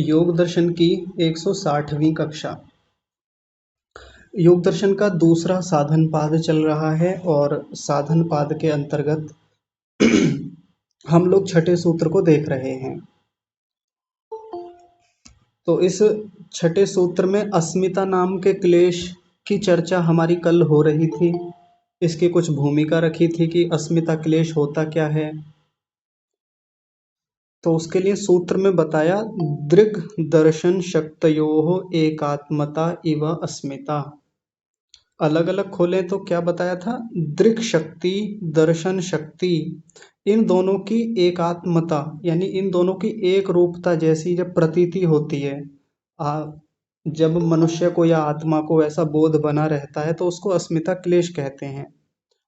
योग दर्शन की 160वीं कक्षा। योग दर्शन का दूसरा साधन पाद चल रहा है और साधन पाद के अंतर्गत हम लोग छठे सूत्र को देख रहे हैं। तो इस छठे सूत्र में अस्मिता नाम के क्लेश की चर्चा हमारी कल हो रही थी। इसकी कुछ भूमिका रखी थी कि अस्मिता क्लेश होता क्या है। तो उसके लिए सूत्र में बताया, दृग् दर्शन शक्तयोः एकात्मता इव अस्मिता। अलग अलग खोलें तो क्या बताया था, दृक् शक्ति, दर्शन शक्ति, इन दोनों की एकात्मता यानी इन दोनों की एक रूपता जैसी जब प्रतीति होती है, जब मनुष्य को या आत्मा को ऐसा बोध बना रहता है तो उसको अस्मिता क्लेश कहते हैं।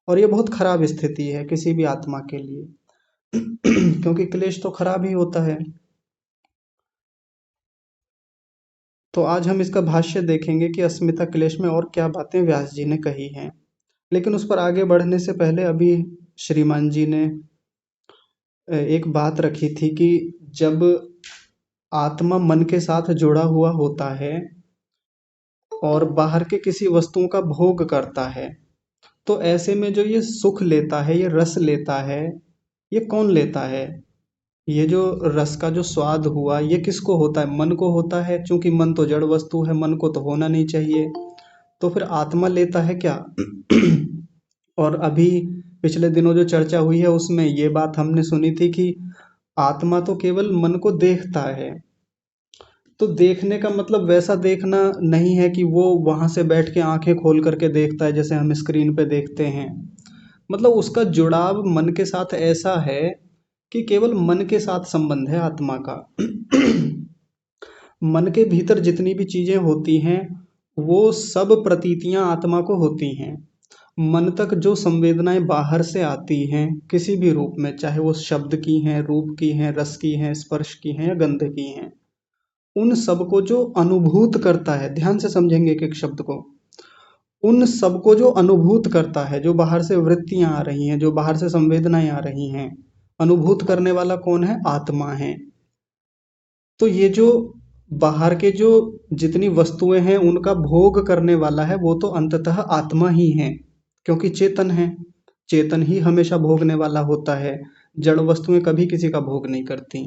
और ये बहुत खराब स्थिति है किसी भी आत्मा के लिए क्योंकि क्लेश तो खराब ही होता है। तो आज हम इसका भाष्य देखेंगे कि अस्मिता क्लेश में और क्या बातें व्यास जी ने कही हैं। लेकिन उस पर आगे बढ़ने से पहले अभी श्रीमान जी ने एक बात रखी थी कि जब आत्मा मन के साथ जुड़ा हुआ होता है और बाहर के किसी वस्तुओं का भोग करता है, तो ऐसे में जो ये सुख लेता है, ये रस लेता है, ये कौन लेता है? ये जो रस का जो स्वाद हुआ, ये किसको होता है? मन को होता है। चूंकि मन तो जड़ वस्तु है, मन को तो होना नहीं चाहिए। तो फिर आत्मा लेता है क्या? और अभी पिछले दिनों जो चर्चा हुई है उसमें ये बात हमने सुनी थी कि आत्मा तो केवल मन को देखता है। तो देखने का मतलब वैसा देखना नहीं है कि वो वहां से बैठ के आंखें खोल करके देखता है जैसे हम स्क्रीन पे देखते हैं। मतलब उसका जुड़ाव मन के साथ ऐसा है कि केवल मन के साथ संबंध है आत्मा का। मन के भीतर जितनी भी चीजें होती हैं वो सब प्रतीतियां आत्मा को होती हैं। मन तक जो संवेदनाएं बाहर से आती हैं किसी भी रूप में, चाहे वो शब्द की हैं, रूप की हैं, रस की हैं, स्पर्श की हैं या गंध की हैं, उन सबको जो अनुभूत करता है, ध्यान से समझेंगे एक एक शब्द को, उन सबको जो अनुभूत करता है, जो बाहर से वृत्तियां आ रही हैं, जो बाहर से संवेदनाएं आ रही हैं, अनुभूत करने वाला कौन है? आत्मा है। तो ये जो बाहर के जो जितनी वस्तुएं हैं उनका भोग करने वाला है वो तो अंततः आत्मा ही है, क्योंकि चेतन है। चेतन ही हमेशा भोगने वाला होता है, जड़ वस्तुएं कभी किसी का भोग नहीं करती।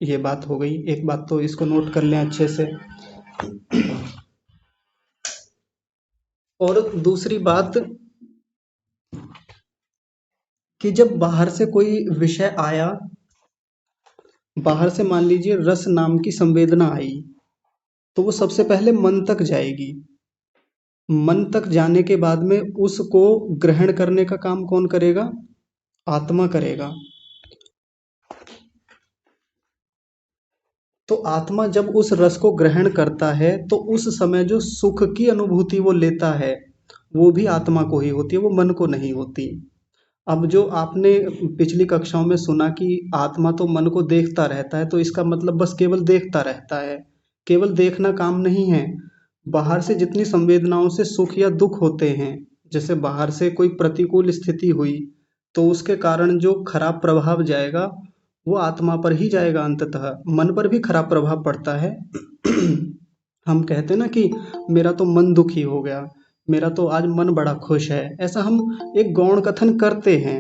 ये बात हो गई। एक बात तो इसको नोट कर लें अच्छे से। और दूसरी बात कि जब बाहर से कोई विषय आया, बाहर से मान लीजिए रस नाम की संवेदना आई, तो वो सबसे पहले मन तक जाएगी। मन तक जाने के बाद में उसको ग्रहण करने का काम कौन करेगा? आत्मा करेगा। तो आत्मा जब उस रस को ग्रहण करता है तो उस समय जो सुख की अनुभूति वो लेता है वो भी आत्मा को ही होती है, वो मन को नहीं होती। अब जो आपने पिछली कक्षाओं में सुना कि आत्मा तो मन को देखता रहता है, तो इसका मतलब बस केवल देखता रहता है। केवल देखना काम नहीं है। बाहर से जितनी संवेदनाओं से सुख या दुख होते हैं, जैसे बाहर से कोई प्रतिकूल स्थिति हुई तो उसके कारण जो खराब प्रभाव जाएगा वो आत्मा पर ही जाएगा, अंततः मन पर भी खराब प्रभाव पड़ता है। हम कहते हैं ना कि मेरा तो मन दुखी हो गया, मेरा तो आज मन बड़ा खुश है, ऐसा हम एक गौण कथन करते हैं।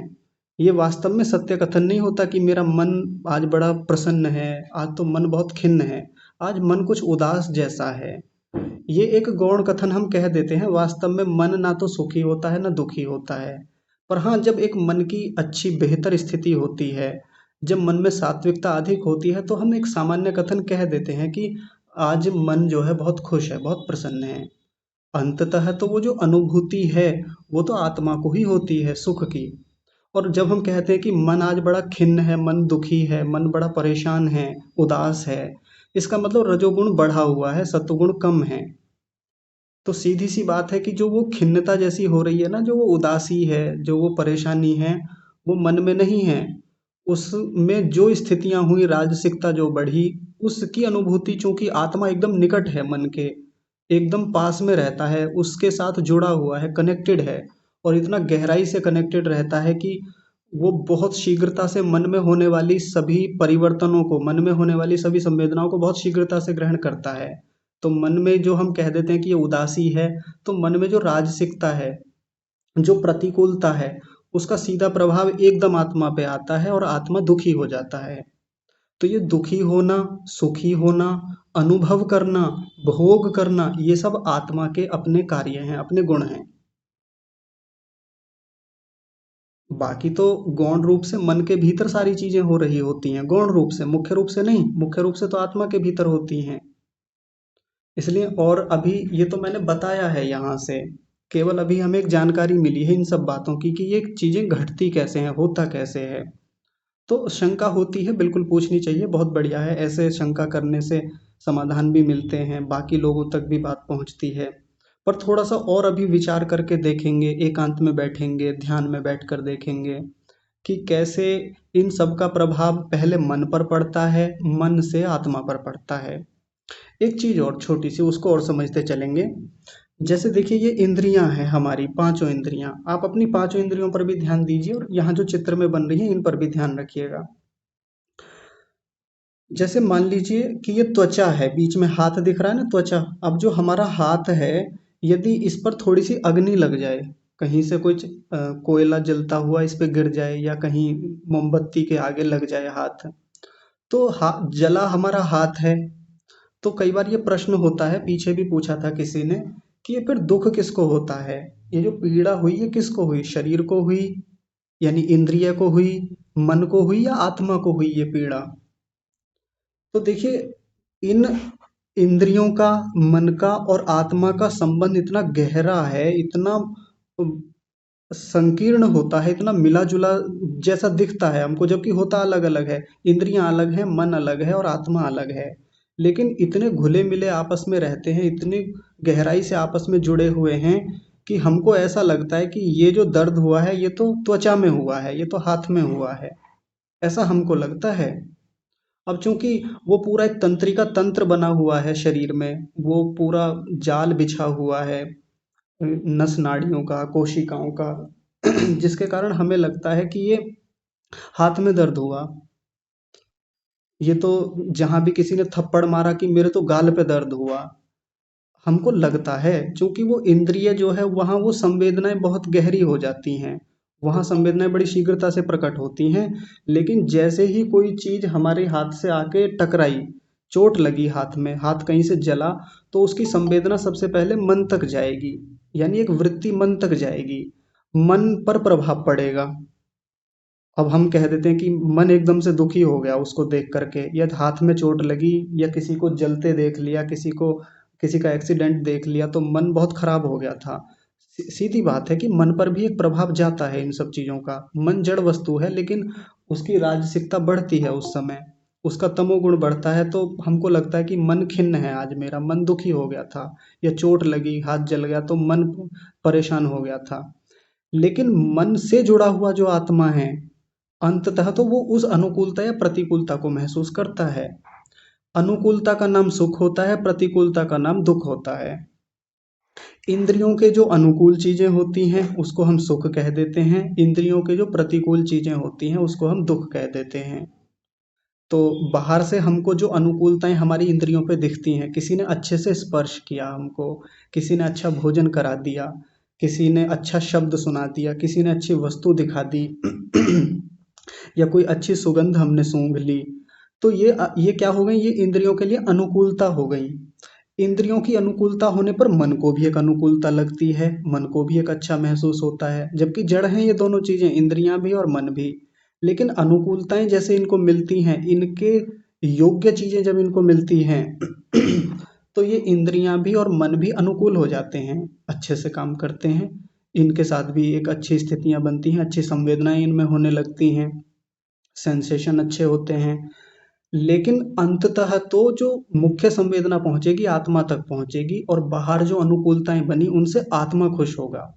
ये वास्तव में सत्य कथन नहीं होता कि मेरा मन आज बड़ा प्रसन्न है, आज तो मन बहुत खिन्न है, आज मन कुछ उदास जैसा है। ये एक गौण कथन हम कह देते हैं। वास्तव में मन ना तो सुखी होता है ना दुखी होता है। पर हाँ, जब एक मन की अच्छी बेहतर स्थिति होती है, जब मन में सात्विकता अधिक होती है, तो हम एक सामान्य कथन कह देते हैं कि आज मन जो है बहुत खुश है, बहुत प्रसन्न है। अंततः तो वो जो अनुभूति है वो तो आत्मा को ही होती है, सुख की। और जब हम कहते हैं कि मन आज बड़ा खिन्न है, मन दुखी है, मन बड़ा परेशान है, उदास है, इसका मतलब रजोगुण बढ़ा हुआ है, सत्वगुण कम है। तो सीधी सी बात है कि जो वो खिन्नता जैसी हो रही है ना, जो वो उदासी है, जो वो परेशानी है, वो मन में नहीं है। उसमें जो स्थितियां हुई, राजसिकता जो बढ़ी, उसकी अनुभूति, चूंकि आत्मा एकदम निकट है मन के, एकदम पास में रहता है, उसके साथ जुड़ा हुआ है, कनेक्टेड है, और इतना गहराई से कनेक्टेड रहता है कि वो बहुत शीघ्रता से मन में होने वाली सभी परिवर्तनों को, मन में होने वाली सभी संवेदनाओं को बहुत शीघ्रता से ग्रहण करता है। तो मन में जो हम कह देते हैं कि ये उदासी है, तो मन में जो राजसिकता है, जो प्रतिकूलता है, उसका सीधा प्रभाव एकदम आत्मा पे आता है और आत्मा दुखी हो जाता है। तो ये दुखी होना, सुखी होना, अनुभव करना, भोग करना, ये सब आत्मा के अपने कार्य हैं, अपने गुण हैं। बाकी तो गौण रूप से मन के भीतर सारी चीजें हो रही होती हैं, गौण रूप से, मुख्य रूप से नहीं, मुख्य रूप से तो आत्मा के भीतर होती हैं। इसलिए, और अभी ये तो मैंने बताया है यहाँ से, केवल अभी हमें एक जानकारी मिली है इन सब बातों की कि ये चीजें घटती कैसे हैं, होता कैसे है। तो शंका होती है, बिल्कुल पूछनी चाहिए, बहुत बढ़िया है। ऐसे शंका करने से समाधान भी मिलते हैं, बाकी लोगों तक भी बात पहुंचती है। पर थोड़ा सा और अभी विचार करके देखेंगे, एकांत में बैठेंगे, ध्यान में बैठकर देखेंगे कि कैसे इन सब का प्रभाव पहले मन पर पड़ता है, मन से आत्मा पर पड़ता है। एक चीज और छोटी सी, उसको और समझते चलेंगे। जैसे देखिए, ये इंद्रियां हैं हमारी, पांचों इंद्रियां, आप अपनी पांचों इंद्रियों पर भी ध्यान दीजिए और यहाँ जो चित्र में बन रही है इन पर भी ध्यान रखिएगा। जैसे मान लीजिए कि ये त्वचा है, बीच में हाथ दिख रहा है ना, त्वचा। अब जो हमारा हाथ है, यदि इस पर थोड़ी सी अग्नि लग जाए, कहीं से कुछ कोयला जलता हुआ इस पे गिर जाए, या कहीं मोमबत्ती के आगे लग जाए हाथ, तो जला हमारा हाथ है। तो कई बार ये प्रश्न होता है, पीछे भी पूछा था किसी ने, कि ये फिर दुख किसको होता है, ये जो पीड़ा हुई ये किसको हुई, शरीर को हुई, यानी इंद्रिय को हुई, मन को हुई, या आत्मा को हुई ये पीड़ा। तो देखिए, इन इंद्रियों का, मन का और आत्मा का संबंध इतना गहरा है, इतना संकीर्ण होता है, इतना मिला जुला जैसा दिखता है हमको, जबकि होता अलग अलग है। इंद्रियां अलग हैं, मन अलग है और आत्मा अलग है, लेकिन इतने घुले मिले आपस में रहते हैं, इतनी गहराई से आपस में जुड़े हुए हैं कि हमको ऐसा लगता है कि ये जो दर्द हुआ है ये तो त्वचा में हुआ है, ये तो हाथ में हुआ है, ऐसा हमको लगता है। अब चूंकि वो पूरा एक तंत्रिका तंत्र बना हुआ है शरीर में, वो पूरा जाल बिछा हुआ है नस नाड़ियों का, कोशिकाओं का, जिसके कारण हमें लगता है कि ये हाथ में दर्द हुआ, ये तो जहां भी किसी ने थप्पड़ मारा कि मेरे तो गाल पे दर्द हुआ, हमको लगता है। क्योंकि वो इंद्रिय जो है, वहाँ वो संवेदनाएं बहुत गहरी हो जाती हैं, वहाँ संवेदनाएं बड़ी शीघ्रता से प्रकट होती हैं। लेकिन जैसे ही कोई चीज हमारे हाथ से आके टकराई, चोट लगी हाथ में, हाथ कहीं से जला, तो उसकी संवेदना सबसे पहले मन तक जाएगी, यानी एक वृत्ति मन तक जाएगी, मन पर प्रभाव पड़ेगा। अब हम कह देते हैं कि मन एकदम से दुखी हो गया उसको देख करके, या हाथ में चोट लगी, या किसी को जलते देख लिया, किसी का एक्सीडेंट देख लिया, तो मन बहुत खराब हो गया था। सीधी बात है कि मन पर भी एक प्रभाव जाता है इन सब चीजों का। मन जड़ वस्तु है, लेकिन उसकी राजसिकता बढ़ती है उस समय, उसका तमोगुण बढ़ता है, तो हमको लगता है कि मन खिन्न है, आज मेरा मन दुखी हो गया था, या चोट लगी, हाथ जल गया तो मन परेशान हो गया था। लेकिन मन से जुड़ा हुआ जो आत्मा है, अंततः तो वो उस अनुकूलता या प्रतिकूलता को महसूस करता है। अनुकूलता का नाम सुख होता है, प्रतिकूलता का नाम दुख होता है। इंद्रियों के जो अनुकूल चीजें होती हैं उसको हम सुख कह देते हैं, इंद्रियों के जो प्रतिकूल चीजें होती हैं उसको हम दुख कह देते हैं। तो बाहर से हमको जो अनुकूलताएं हमारी इंद्रियों पे दिखती हैं, किसी ने अच्छे से स्पर्श किया हमको, किसी ने अच्छा भोजन करा दिया, किसी ने अच्छा शब्द सुना दिया, किसी ने अच्छी वस्तु दिखा दी, या कोई अच्छी सुगंध हमने सूंघ ली, तो ये क्या हो गई, ये इंद्रियों के लिए अनुकूलता हो गई। इंद्रियों की अनुकूलता होने पर मन को भी एक अनुकूलता लगती है, मन को भी एक अच्छा महसूस होता है, जबकि जड़ हैं ये दोनों चीजें, इंद्रियां भी और मन भी। लेकिन अनुकूलताएं जैसे इनको मिलती हैं, इनके योग्य चीजें जब इनको मिलती हैं, तो ये इंद्रियां भी और मन भी अनुकूल हो जाते हैं, अच्छे से काम करते हैं, इनके साथ भी एक अच्छी स्थितियां बनती हैं, अच्छी संवेदनाएं इनमें होने लगती हैं, सेंसेशन अच्छे होते हैं। लेकिन अंततः तो जो मुख्य संवेदना पहुंचेगी, आत्मा तक पहुंचेगी, और बाहर जो अनुकूलताएं बनी उनसे आत्मा खुश होगा।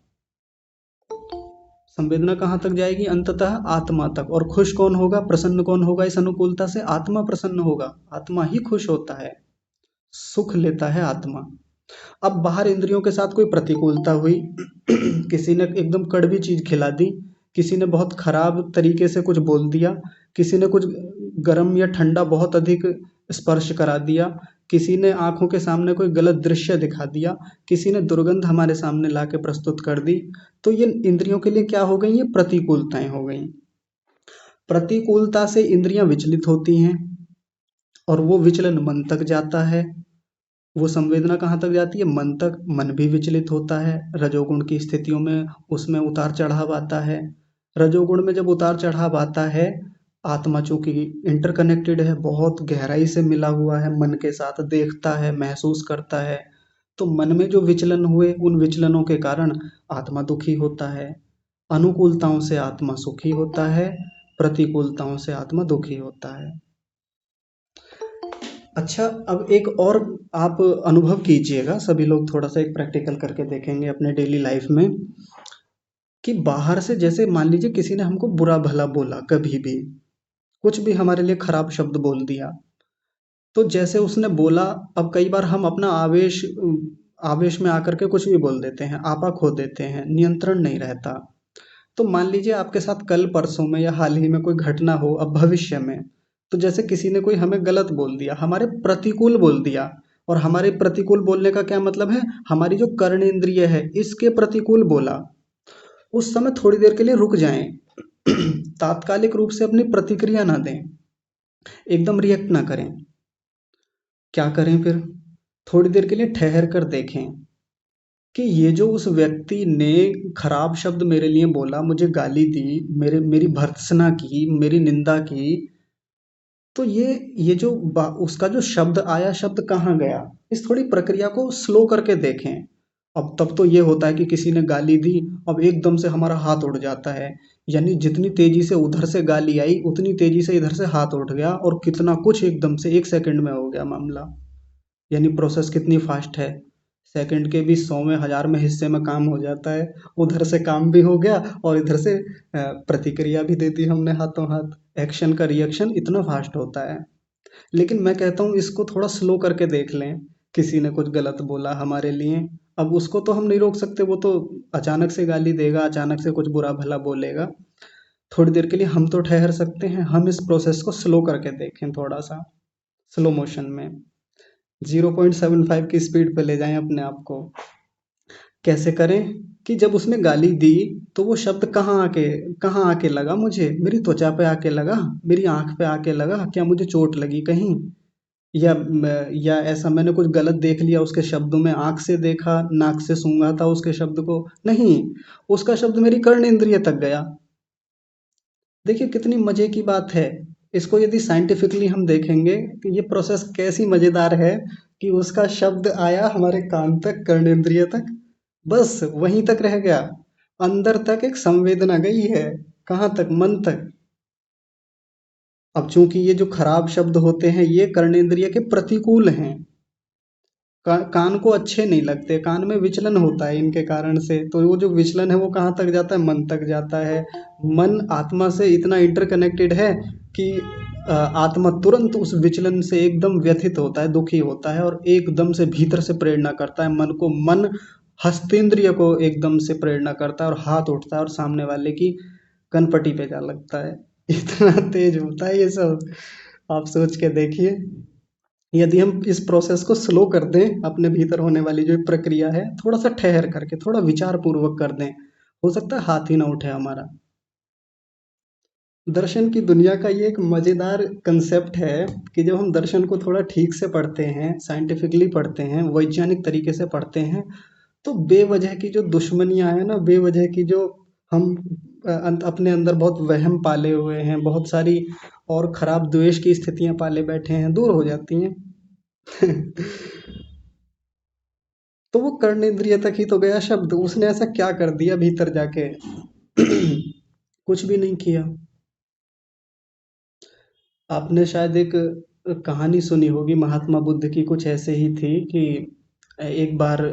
संवेदना कहाँ तक जाएगी, अंततः आत्मा तक। और खुश कौन होगा, प्रसन्न कौन होगा इस अनुकूलता से, आत्मा प्रसन्न होगा, आत्मा ही खुश होता है, सुख लेता है आत्मा। अब बाहर इंद्रियों के साथ कोई प्रतिकूलता हुई, किसी ने एकदम कड़वी चीज खिला दी, किसी ने बहुत खराब तरीके से कुछ बोल दिया, किसी ने कुछ गर्म या ठंडा बहुत अधिक स्पर्श करा दिया, किसी ने आंखों के सामने कोई गलत दृश्य दिखा दिया, किसी ने दुर्गंध हमारे सामने ला के प्रस्तुत कर दी। तो ये इंद्रियों के लिए क्या हो गई, ये प्रतिकूलताएं हो गई। प्रतिकूलता से इंद्रियां विचलित होती हैं और वो विचलन मन तक जाता है। वो संवेदना कहाँ तक जाती है, मन तक। मन भी विचलित होता है रजोगुण की स्थितियों में, उसमें उतार चढ़ाव आता है। रजोगुण में जब उतार चढ़ाव आता है, आत्मा चूंकि इंटरकनेक्टेड है, बहुत गहराई से मिला हुआ है मन के साथ, देखता है, महसूस करता है, तो मन में जो विचलन हुए उन विचलनों के कारण आत्मा दुखी होता है। अनुकूलताओं से आत्मा सुखी होता है, प्रतिकूलताओं से आत्मा दुखी होता है। अच्छा, अब एक और आप अनुभव कीजिएगा, सभी लोग थोड़ा सा एक प्रैक्टिकल करके देखेंगे अपने डेली लाइफ में, कि बाहर से जैसे मान लीजिए किसी ने हमको बुरा भला बोला, कभी भी कुछ भी हमारे लिए खराब शब्द बोल दिया, तो जैसे उसने बोला, अब कई बार हम अपना आवेश में आकर के कुछ भी बोल देते हैं, आपा खो देते हैं, नियंत्रण नहीं रहता। तो मान लीजिए आपके साथ कल परसों में या हाल ही में कोई घटना हो, अब भविष्य में, तो जैसे किसी ने कोई हमें गलत बोल दिया, हमारे प्रतिकूल बोल दिया, और हमारे प्रतिकूल बोलने का क्या मतलब है, हमारी जो कर्णेंद्रिय है इसके प्रतिकूल बोला, उस समय थोड़ी देर के लिए रुक जाएं। तात्कालिक रूप से अपनी प्रतिक्रिया ना दें, एकदम रिएक्ट ना करें। क्या करें फिर, थोड़ी देर के लिए ठहर कर देखें कि ये जो उस व्यक्ति ने खराब शब्द मेरे लिए बोला, मुझे गाली दी, मेरी भर्त्सना की, मेरी निंदा की, तो ये जो उसका जो शब्द आया, शब्द कहाँ गया, इस थोड़ी प्रक्रिया को स्लो करके देखें। अब तब तो ये होता है कि किसी ने गाली दी, अब एकदम से हमारा हाथ उठ जाता है, यानी जितनी तेजी से उधर से गाली आई उतनी तेजी से इधर से हाथ उठ गया, और कितना कुछ एकदम से 1 सेकंड में हो गया मामला। यानी प्रोसेस कितनी फास्ट है, सेकंड के भी 100वें 1000वें हिस्से में काम हो जाता है। उधर से काम भी हो गया और इधर से प्रतिक्रिया भी दे दी हमने हाथों हाथ। एक्शन का रिएक्शन इतना फास्ट होता है। लेकिन मैं कहता हूँ इसको थोड़ा स्लो करके देख लें। किसी ने कुछ गलत बोला हमारे लिए, अब उसको तो हम नहीं रोक सकते, वो तो अचानक से गाली देगा, अचानक से कुछ बुरा भला बोलेगा। थोड़ी देर के लिए हम तो ठहर सकते हैं, हम इस प्रोसेस को स्लो करके देखें, थोड़ा सा स्लो मोशन में 0.75 की स्पीड पे ले जाएं अपने आप को। कैसे करें कि जब उसने गाली दी तो वो शब्द कहाँ आके लगा, मुझे मेरी त्वचा पे आके लगा, मेरी आंख पे आके लगा, क्या मुझे चोट लगी कहीं, या ऐसा मैंने कुछ गलत देख लिया उसके शब्दों में, आंख से देखा, नाक से सूंघा था उसके शब्द को, नहीं, उसका शब्द मेरी कर्ण इंद्रिय तक गया। देखिए कितनी मजे की बात है। इसको यदि साइंटिफिकली हम देखेंगे कि ये प्रोसेस कैसी मजेदार है, कि उसका शब्द आया हमारे कान तक, कर्णेंद्रिय तक, बस वहीं तक रह गया, अंदर तक एक संवेदना गई है, कहाँ तक, मन तक। अब चूंकि ये जो खराब शब्द होते हैं ये कर्णेंद्रिय के प्रतिकूल हैं, कान को अच्छे नहीं लगते, कान में विचलन होता है इनके कारण से, तो वो जो विचलन है वो कहाँ तक जाता है, मन तक जाता है। मन आत्मा से इतना इंटरकनेक्टेड है कि आत्मा तुरंत उस विचलन से एकदम व्यथित होता है, दुखी होता है, और एकदम से भीतर से प्रेरणा करता है मन को, मन हस्तेंद्रिय को एकदम से प्रेरणा करता है और हाथ उठता है और सामने वाले की कनपटी पे जा लगता है। इतना तेज होता है ये सब, आप सोच के देखिए। यदि हम इस प्रोसेस को स्लो कर दें, अपने भीतर होने वाली जो प्रक्रिया है थोड़ा सा ठहर करके, थोड़ा विचार पूर्वक कर दें, हो सकता है हाथ ही ना उठे हमारा। दर्शन की दुनिया का ये एक मजेदार कंसेप्ट है कि जब हम दर्शन को थोड़ा ठीक से पढ़ते हैं, साइंटिफिकली पढ़ते हैं, वैज्ञानिक तरीके से पढ़ते हैं, तो बेवजह की जो दुश्मनियां हैं ना, बेवजह की जो हम अपने अंदर बहुत वहम पाले हुए हैं, बहुत सारी और खराब द्वेष की स्थितियां पाले बैठे हैं, दूर हो जाती हैं। तो वो कर्णेंद्रिय तक ही तो गया शब्द, उसने ऐसा क्या कर दिया भीतर जाके? कुछ भी नहीं किया। आपने शायद एक कहानी सुनी होगी महात्मा बुद्ध की, कुछ ऐसे ही थी कि एक बार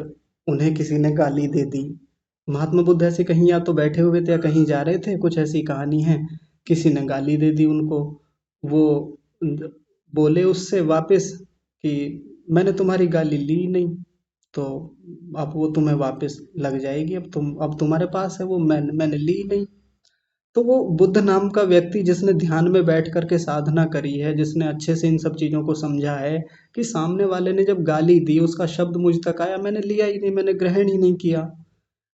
उन्हें किसी ने गाली दे दी। महात्मा बुद्ध ऐसे कहीं या तो बैठे हुए थे या कहीं जा रहे थे, कुछ ऐसी कहानी है। किसी ने गाली दे दी उनको। वो बोले उससे वापस कि मैंने तुम्हारी गाली ली नहीं, तो अब वो तुम्हें वापस लग जाएगी, अब तुम्हारे पास है वो, मैंने ली नहीं। तो वो बुद्ध नाम का व्यक्ति जिसने ध्यान में बैठ करके साधना करी है, जिसने अच्छे से इन सब चीज़ों को समझा है कि सामने वाले ने जब गाली दी, उसका शब्द मुझ तक आया, मैंने लिया ही नहीं, मैंने ग्रहण ही नहीं किया।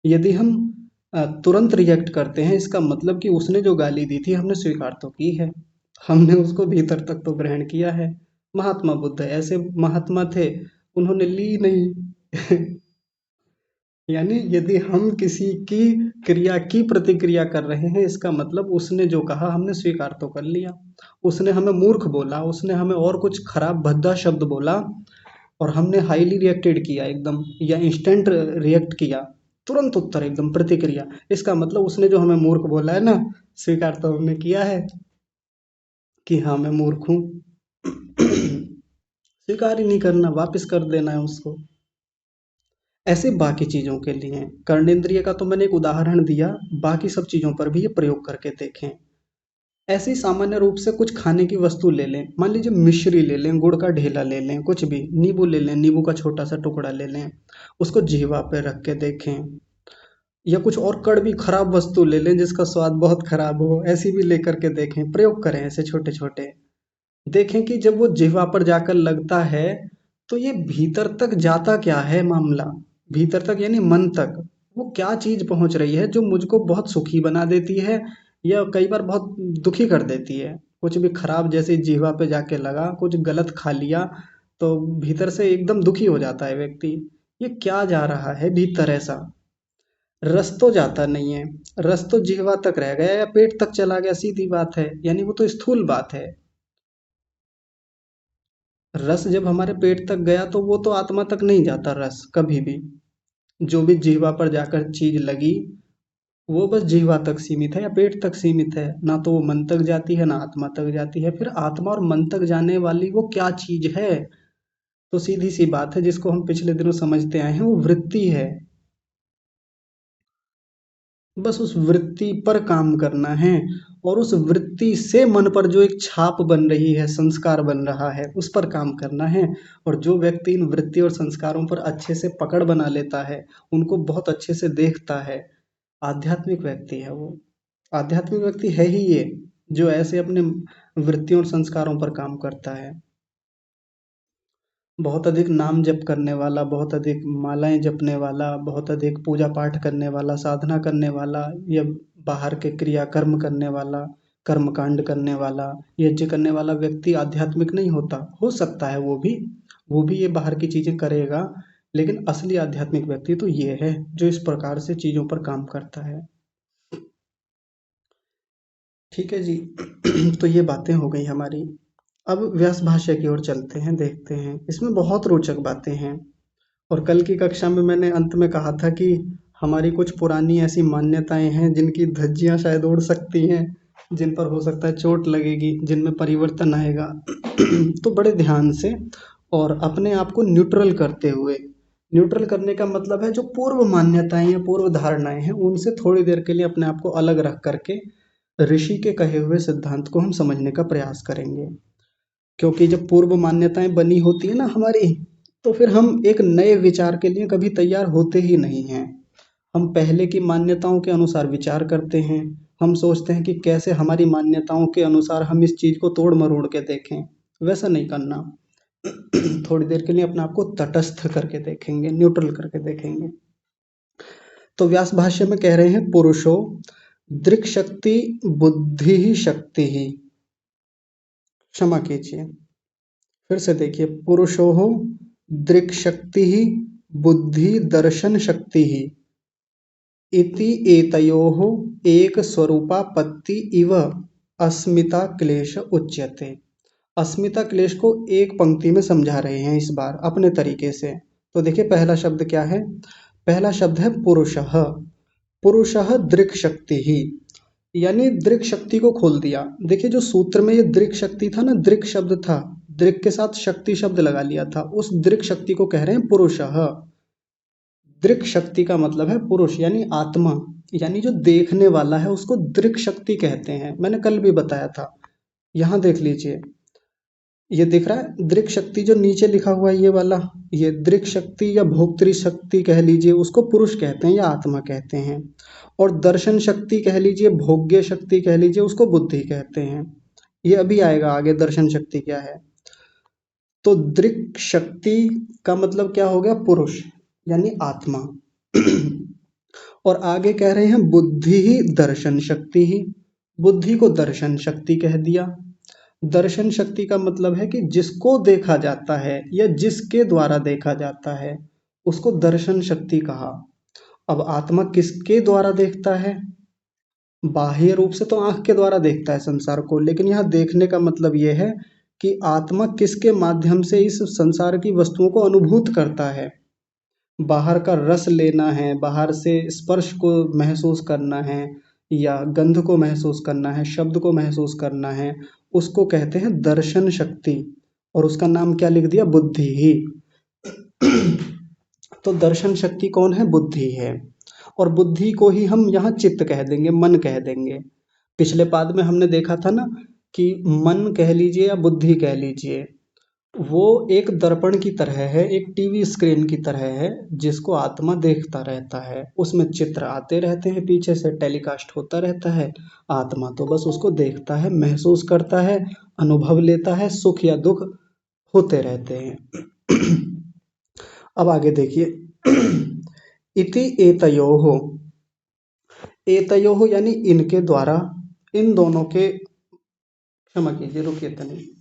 यदि हम तुरंत रिएक्ट करते हैं, इसका मतलब कि उसने जो गाली दी थी हमने स्वीकार तो की है, हमने उसको भीतर तक तो ग्रहण किया है। महात्मा बुद्ध ऐसे महात्मा थे, उन्होंने ली नहीं। यानी यदि हम किसी की क्रिया की प्रतिक्रिया कर रहे हैं, इसका मतलब उसने जो कहा हमने स्वीकार तो कर लिया। उसने हमें मूर्ख बोला, उसने हमें और कुछ खराब भद्दा शब्द बोला और हमने हाईली रिएक्टेड किया एकदम, या इंस्टेंट रिएक्ट किया, तुरंत उत्तर एकदम प्रतिक्रिया। इसका मतलब उसने जो हमें मूर्ख बोला है ना, स्वीकार तो हमने किया है कि हाँ मैं मूर्ख हूँ। स्वीकार ही नहीं करना, वापस कर देना है उसको। ऐसे बाकी चीज़ों के लिए कर्णेंद्रिय का तो मैंने एक उदाहरण दिया, बाकी सब चीज़ों पर भी ये प्रयोग करके देखें। ऐसे ही सामान्य रूप से कुछ खाने की वस्तु ले लें, मान लीजिए मिश्री ले लें, गुड़ का ढेला ले लें, कुछ भी, नींबू ले लें, नींबू का छोटा सा टुकड़ा ले लें, उसको जीवा पे रख के देखें। या कुछ और कड़वी खराब वस्तु ले लें जिसका स्वाद बहुत खराब हो, ऐसी भी लेकर के देखें, प्रयोग करें ऐसे छोटे छोटे। देखें कि जब वो जिह्वा पर जाकर लगता है तो ये भीतर तक जाता क्या है मामला, भीतर तक यानी मन तक वो क्या चीज़ पहुंच रही है जो मुझको बहुत सुखी बना देती है या कई बार बहुत दुखी कर देती है। कुछ भी खराब जैसे जिह्वा पे जाके लगा, कुछ गलत खा लिया तो भीतर से एकदम दुखी हो जाता है व्यक्ति। ये क्या जा रहा है भीतर ऐसा, रस तो जाता नहीं है, रस तो जिह्वा तक रह गया या पेट तक चला गया, सीधी बात है, यानी वो तो स्थूल बात है। रस जब हमारे पेट तक गया तो वो तो आत्मा तक नहीं जाता रस कभी भी। जो भी जीवा पर जाकर चीज लगी वो बस जीवा तक सीमित है या पेट तक सीमित है, ना तो वो मन तक जाती है ना आत्मा तक जाती है। फिर आत्मा और मन तक जाने वाली वो क्या चीज है? तो सीधी सी बात है, जिसको हम पिछले दिनों समझते आए हैं, वो वृत्ति है। बस उस वृत्ति पर काम करना है और उस वृत्ति से मन पर जो एक छाप बन रही है, संस्कार बन रहा है, उस पर काम करना है। और जो व्यक्ति इन वृत्ति और संस्कारों पर अच्छे से पकड़ बना लेता है, उनको बहुत अच्छे से देखता है, आध्यात्मिक व्यक्ति है वो। आध्यात्मिक व्यक्ति है ही ये, जो ऐसे अपने वृत्तियों और संस्कारों पर काम करता है। बहुत अधिक नाम जप करने वाला, बहुत अधिक मालाएं जपने वाला, बहुत अधिक पूजा पाठ करने वाला, साधना करने वाला, या बाहर के क्रिया कर्म करने वाला, कर्म कांड करने वाला, यज्ञ करने वाला व्यक्ति आध्यात्मिक नहीं होता। हो सकता है वो भी ये बाहर की चीजें करेगा, लेकिन असली आध्यात्मिक व्यक्ति तो ये है जो इस प्रकार से चीजों पर काम करता है। ठीक है जी। तो ये बातें हो गई हमारी। अब व्यास भाष्य की ओर चलते हैं, देखते हैं, इसमें बहुत रोचक बातें हैं। और कल की कक्षा में मैंने अंत में कहा था कि हमारी कुछ पुरानी ऐसी मान्यताएं हैं जिनकी धज्जियां शायद उड़ सकती हैं, जिन पर हो सकता है चोट लगेगी, जिनमें परिवर्तन आएगा। तो बड़े ध्यान से और अपने आप को न्यूट्रल करते हुए, न्यूट्रल करने का मतलब है जो पूर्व मान्यताएं या पूर्व धारणाएं हैं उनसे थोड़ी देर के लिए अपने आप को अलग रख करके ऋषि के कहे हुए सिद्धांत को हम समझने का प्रयास करेंगे। क्योंकि जब पूर्व मान्यताएं बनी होती है ना हमारी, तो फिर हम एक नए विचार के लिए कभी तैयार होते ही नहीं हैं। हम पहले की मान्यताओं के अनुसार विचार करते हैं, हम सोचते हैं कि कैसे हमारी मान्यताओं के अनुसार हम इस चीज को तोड़ मरोड़ के देखें। वैसा नहीं करना। थोड़ी देर के लिए अपने आप को तटस्थ करके देखेंगे, न्यूट्रल करके देखेंगे। तो व्यास भाष्य में कह रहे हैं, पुरुषो दृक् शक्ति बुद्धि ही शक्ति ही, क्षमा कीजिए, फिर से देखिए, पुरुषोः दृक् शक्ति ही बुद्धि दर्शन शक्ति ही इति एतयोः एक स्वरूपापत्ति इव अस्मिता क्लेश उच्यते। अस्मिता क्लेश को एक पंक्ति में समझा रहे हैं इस बार अपने तरीके से। तो देखिए पहला शब्द क्या है? पहला शब्द है पुरुषः। पुरुषः दृक् शक्ति ही, यानी दृक् शक्ति को खोल दिया। देखिए जो सूत्र में ये दृक् शक्ति था ना, दृक् शब्द था, दृक् के साथ शक्ति शब्द लगा लिया था, उस दृक् शक्ति को कह रहे हैं पुरुषः। दृक् शक्ति का मतलब है पुरुष यानी आत्मा, यानी जो देखने वाला है उसको दृक् शक्ति कहते हैं। मैंने कल भी बताया था, यहाँ देख लीजिए, ये दिख रहा है दृक् शक्ति, जो नीचे लिखा हुआ है ये वाला, ये दृक् शक्ति या भोक्तृ शक्ति कह लीजिए, उसको पुरुष कहते हैं या आत्मा कहते हैं। और दर्शन शक्ति कह लीजिए, भोग्य शक्ति कह लीजिए, उसको बुद्धि कहते हैं। ये अभी आएगा आगे दर्शन शक्ति क्या है। तो दृक् शक्ति का मतलब क्या हो गया, पुरुष यानी आत्मा। और आगे कह रहे हैं बुद्धि ही दर्शन शक्ति ही, बुद्धि को दर्शन शक्ति कह दिया। दर्शन शक्ति का मतलब है कि जिसको देखा जाता है या जिसके द्वारा देखा जाता है उसको दर्शन शक्ति कहा। अब आत्मा किसके द्वारा देखता है, बाह्य रूप से तो आंख के द्वारा देखता है संसार को, लेकिन यहाँ देखने का मतलब यह है कि आत्मा किसके माध्यम से इस संसार की वस्तुओं को अनुभूत करता है। बाहर का रस लेना है, बाहर से स्पर्श को महसूस करना है, या गंध को महसूस करना है, शब्द को महसूस करना है, उसको कहते हैं दर्शन शक्ति। और उसका नाम क्या लिख दिया, बुद्धि ही। तो दर्शन शक्ति कौन है, बुद्धि है। और बुद्धि को ही हम यहाँ चित्त कह देंगे, मन कह देंगे। पिछले पाद में हमने देखा था ना कि मन कह लीजिए या बुद्धि कह लीजिए, वो एक दर्पण की तरह है, एक टीवी स्क्रीन की तरह है, जिसको आत्मा देखता रहता है। उसमें चित्र आते रहते हैं, पीछे से टेलीकास्ट होता रहता है। आत्मा तो बस उसको देखता है, महसूस करता है, अनुभव लेता है, सुख या दुख होते रहते हैं। अब आगे देखिए, इति एतयोः, एतयोः यानी इनके द्वारा, इन दोनों के, क्षमा कीजिए रुकिए तनी,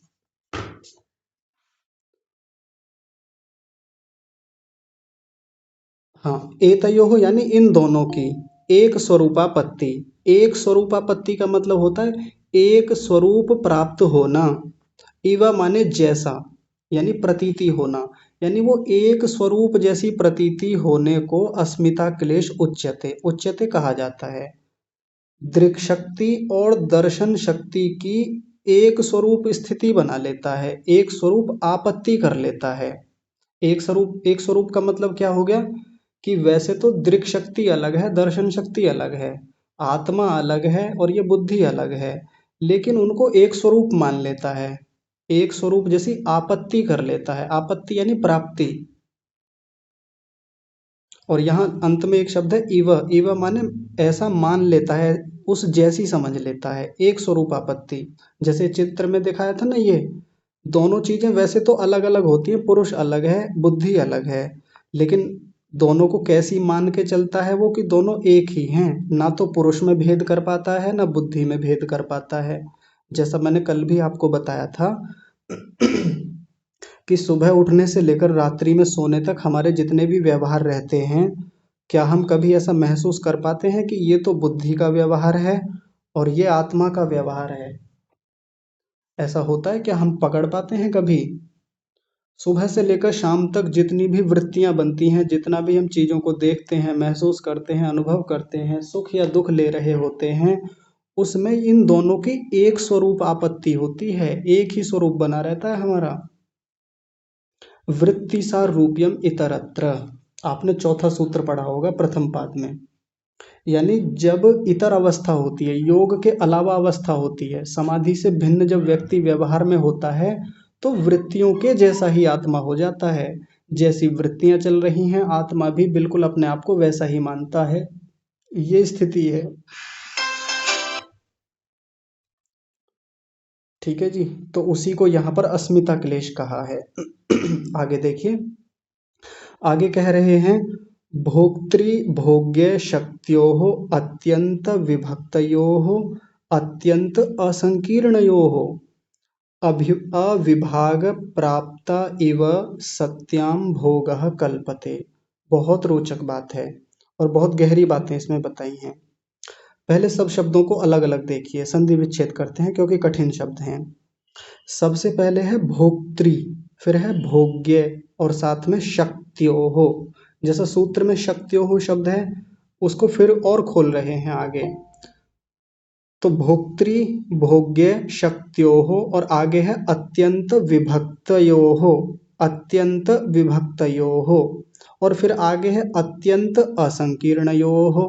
हाँ, एतयोः यानी इन दोनों की एक स्वरूपापत्ति। एक स्वरूपापत्ति का मतलब होता है एक स्वरूप प्राप्त होना। इवा माने जैसा, यानी प्रतीति होना, यानी वो एक स्वरूप जैसी प्रतीति होने को अस्मिता क्लेश उच्यते, उच्यते कहा जाता है। दृक् शक्ति और दर्शन शक्ति की एक स्वरूप स्थिति बना लेता है, एक स्वरूप आपत्ति कर लेता है। एक स्वरूप का मतलब क्या हो गया कि वैसे तो दृक् शक्ति अलग है, दर्शन शक्ति अलग है, आत्मा अलग है और ये बुद्धि अलग है, लेकिन उनको एक स्वरूप मान लेता है, एक स्वरूप जैसी आपत्ति कर लेता है। आपत्ति यानी प्राप्ति। और यहाँ अंत में एक शब्द है इव, इव माने ऐसा मान लेता है, उस जैसी समझ लेता है, एक स्वरूप आपत्ति। जैसे चित्र में दिखाया था ना, ये दोनों चीजें वैसे तो अलग अलग होती हैं, पुरुष अलग है, बुद्धि अलग है, लेकिन दोनों को कैसी मान के चलता है वो कि दोनों एक ही हैं। ना तो पुरुष में भेद कर पाता है, ना बुद्धि में भेद कर पाता है। जैसा मैंने कल भी आपको बताया था कि सुबह उठने से लेकर रात्रि में सोने तक हमारे जितने भी व्यवहार रहते हैं, क्या हम कभी ऐसा महसूस कर पाते हैं कि ये तो बुद्धि का व्यवहार है और ये आत्मा का व्यवहार है? ऐसा होता है क्या, हम पकड़ पाते हैं कभी? सुबह से लेकर शाम तक जितनी भी वृत्तियां बनती हैं, जितना भी हम चीजों को देखते हैं, महसूस करते हैं, अनुभव करते हैं, सुख या दुख ले रहे होते हैं, उसमें इन दोनों की एक स्वरूप आपत्ति होती है, एक ही स्वरूप बना रहता है हमारा। वृत्तिसार रूपयम इतरत्र, आपने चौथा सूत्र पढ़ा होगा प्रथम पाद में। यानी जब इतर अवस्था होती है, योग के अलावा अवस्था होती है, समाधि से भिन्न जब व्यक्ति व्यवहार में होता है, तो वृत्तियों के जैसा ही आत्मा हो जाता है। जैसी वृत्तियां चल रही हैं, आत्मा भी बिल्कुल अपने आप को वैसा ही मानता है। ये स्थिति है। ठीक है जी, तो उसी को यहाँ पर अस्मिता क्लेश कहा है। आगे देखिए, आगे कह रहे हैं भोक्तृ भोग्य शक्त्योः अत्यंत विभक्तयोः अत्यंत असंकीर्णयोः अविभाग प्राप्ता इव सत्याम भोगः कल्पते। बहुत रोचक बात है और बहुत गहरी बातें इसमें बताई हैं। पहले सब शब्दों को अलग अलग देखिए, संधि विच्छेद करते हैं क्योंकि कठिन शब्द हैं। सबसे पहले है भोक्तृ, फिर है भोग्य और साथ में शक्त्योः। जैसा सूत्र में शक्त्योः शब्द है, उसको फिर और खोल रहे हैं आगे, तो भोक्तृ भोग्य शक्त्योः और आगे है अत्यंत विभक्तयोः, अत्यंत विभक्तयोः, और फिर आगे है अत्यंत असंकीर्णयोः,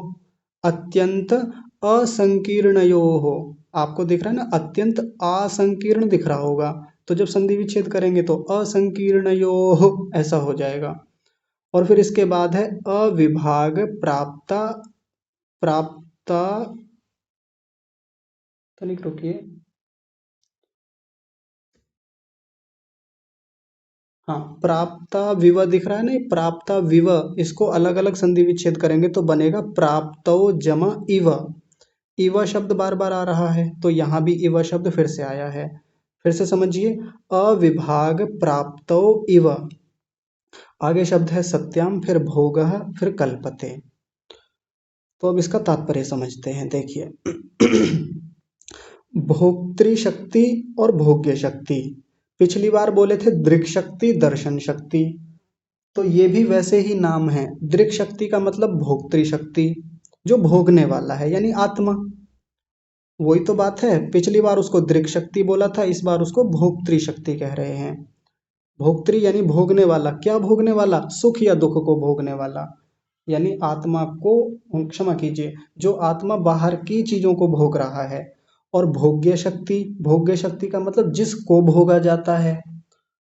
अत्यंत असंकीर्णयोः। आपको दिख रहा है ना, अत्यंत असंकीर्ण दिख रहा होगा, तो जब संधि विच्छेद करेंगे तो असंकीर्णयोः ऐसा हो जाएगा। और फिर इसके बाद है अविभाग प्राप्ता प्राप्ता, तनिक रुकिए, हाँ प्राप्ता विव दिख रहा है ना, प्राप्ता विव, इसको अलग अलग संधि विच्छेद करेंगे तो बनेगा प्राप्तो जमा इव। इव शब्द बार बार आ रहा है तो यहाँ भी इव शब्द फिर से आया है। फिर से समझिए, अविभाग प्राप्तो इव, आगे शब्द है सत्याम, फिर भोगः, फिर कल्पते। तो अब इसका तात्पर्य समझते हैं, देखिए भोक्तृ शक्ति और भोग्य शक्ति, पिछली बार बोले थे दृक् शक्ति दर्शन शक्ति, तो ये भी वैसे ही नाम है। दृक् शक्ति का मतलब भोक्तृ शक्ति, जो भोगने वाला है यानी आत्मा, वही तो बात है। पिछली बार उसको दृक् शक्ति बोला था, इस बार उसको भोक्तृ शक्ति कह रहे हैं। भोक्तृ यानी भोगने वाला, क्या भोगने वाला, सुख या दुख को भोगने वाला, यानी आत्मा को, क्षमा कीजिए, जो आत्मा बाहर की चीजों को भोग रहा है। और भोग्य शक्ति, भोग्य शक्ति का मतलब जिसको भोगा जाता है।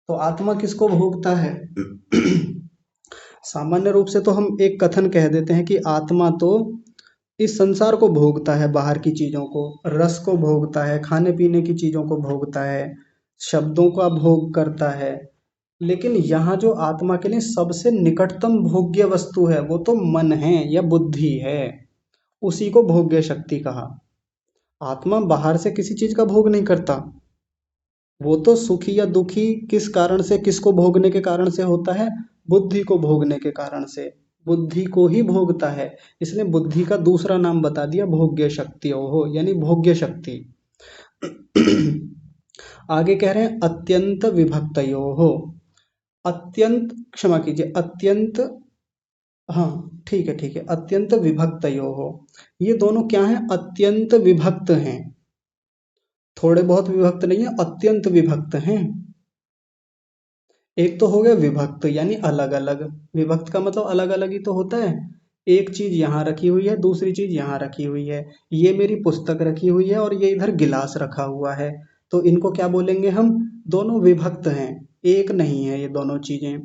तो आत्मा किसको भोगता है सामान्य रूप से तो हम एक कथन कह देते हैं कि आत्मा तो इस संसार को भोगता है, बाहर की चीजों को, रस को भोगता है, खाने पीने की चीजों को भोगता है, शब्दों का भोग करता है। लेकिन यहाँ जो आत्मा के लिए सबसे निकटतम भोग्य वस्तु है वो तो मन है या बुद्धि है, उसी को भोग्य शक्ति कहा। आत्मा बाहर से किसी चीज का भोग नहीं करता, वो तो सुखी या दुखी किस कारण से, किसको भोगने के कारण से होता है, बुद्धि को भोगने के कारण से, बुद्धि को ही भोगता है। इसलिए बुद्धि का दूसरा नाम बता दिया भोग्य शक्ति हो, यानी भोग्य शक्ति। आगे कह रहे हैं अत्यंत विभक्तयो हो, अत्यंत, क्षमा कीजिए, अत्यंत, हाँ ठीक है ठीक है, अत्यंत विभक्तयो हो, ये दोनों क्या हैं, अत्यंत विभक्त हैं, थोड़े बहुत विभक्त नहीं है, अत्यंत विभक्त हैं। एक तो हो गया विभक्त यानी अलग अलग, विभक्त का मतलब अलग अलग ही तो होता है। एक चीज यहाँ रखी हुई है, दूसरी चीज यहाँ रखी हुई है, ये मेरी पुस्तक रखी हुई है और ये इधर गिलास रखा हुआ है, तो इनको क्या बोलेंगे हम, दोनों विभक्त हैं, एक नहीं है ये दोनों चीजें।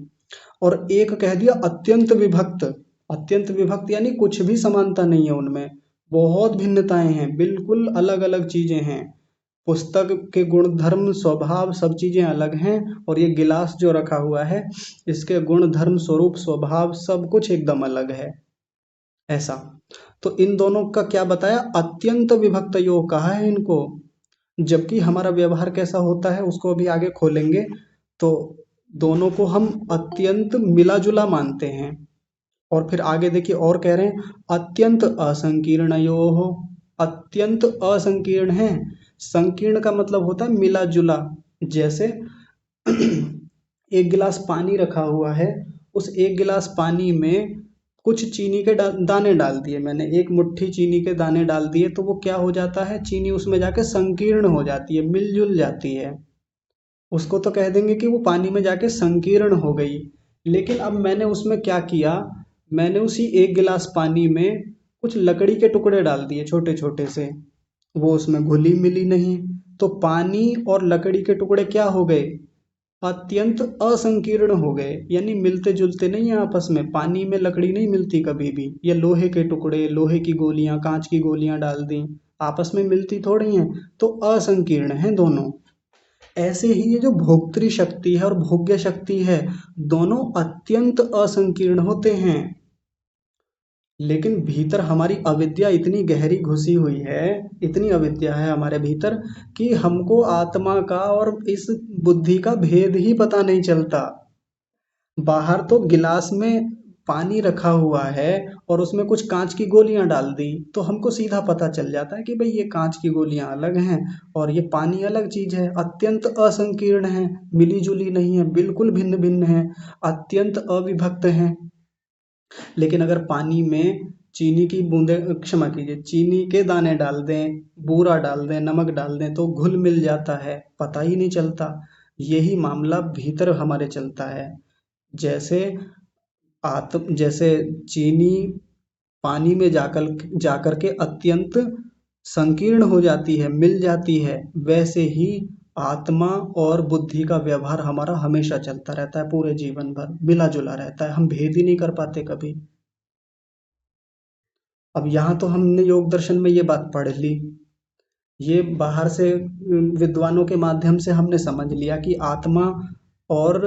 और एक कह दिया अत्यंत विभक्त, अत्यंत विभक्त यानी कुछ भी समानता नहीं है उनमें, बहुत भिन्नताएं हैं, बिल्कुल अलग अलग चीजें हैं, पुस्तक के गुणधर्म स्वभाव सब चीजें अलग हैं, और ये गिलास जो रखा हुआ है इसके गुण धर्म स्वरूप स्वभाव सब कुछ एकदम अलग है, ऐसा। तो इन दोनों का क्या बताया, अत्यंत विभक्त योग कहा है इनको। जबकि हमारा व्यवहार कैसा होता है उसको अभी आगे खोलेंगे, तो दोनों को हम अत्यंत मिला जुला मानते हैं। और फिर आगे देखिए और कह रहे हैं अत्यंत असंकीर्णयोः, अत्यंत असंकीर्ण है, संकीर्ण का मतलब होता है मिला जुला। जैसे एक गिलास पानी रखा हुआ है, उस एक गिलास पानी में कुछ चीनी के दाने डाल दिए मैंने, एक मुट्ठी चीनी के दाने डाल दिए, तो वो क्या हो जाता है, चीनी उसमें जाके संकीर्ण हो जाती है, मिलजुल जाती है, उसको तो कह देंगे कि वो पानी में जाके संकीर्ण हो गई। लेकिन अब मैंने उसमें क्या किया, मैंने उसी एक गिलास पानी में कुछ लकड़ी के टुकड़े डाल दिए छोटे छोटे से, वो उसमें घुली मिली नहीं, तो पानी और लकड़ी के टुकड़े क्या हो गए, अत्यंत असंकीर्ण हो गए, यानी मिलते जुलते नहीं है आपस में, पानी में लकड़ी नहीं मिलती कभी भी, या लोहे के टुकड़े, लोहे की गोलियां, कांच की गोलियां डाल दी, आपस में मिलती थोड़ी हैं, तो असंकीर्ण हैं दोनों। ऐसे ही ये जो भोक्तृ शक्ति है और भोग्य शक्ति है, दोनों अत्यंत असंकीर्ण होते हैं। लेकिन भीतर हमारी अविद्या इतनी गहरी घुसी हुई है, इतनी अविद्या है हमारे भीतर कि हमको आत्मा का और इस बुद्धि का भेद ही पता नहीं चलता। बाहर तो गिलास में पानी रखा हुआ है और उसमें कुछ कांच की गोलियां डाल दी, तो हमको सीधा पता चल जाता है कि भाई ये कांच की गोलियां अलग हैं और ये पानी अलग चीज है, अत्यंत असंकीर्ण है, मिली जुली नहीं है, बिल्कुल भिन्न भिन्न है, अत्यंत अविभक्त है। लेकिन अगर पानी में चीनी की बूंदे, क्षमा कीजिए, चीनी के दाने डाल दें, बूरा डाल दें, नमक डाल दें, तो घुल मिल जाता है, पता ही नहीं चलता। यही मामला भीतर हमारे चलता है। जैसे जैसे चीनी पानी में जाकर जाकर के अत्यंत संकीर्ण हो जाती है, मिल जाती है, वैसे ही आत्मा और बुद्धि का व्यवहार हमारा हमेशा चलता रहता है, पूरे जीवन भर मिला जुला रहता है, हम भेद ही नहीं कर पाते कभी। अब यहाँ तो हमने योग दर्शन में ये बात पढ़ ली, ये बाहर से विद्वानों के माध्यम से हमने समझ लिया कि आत्मा और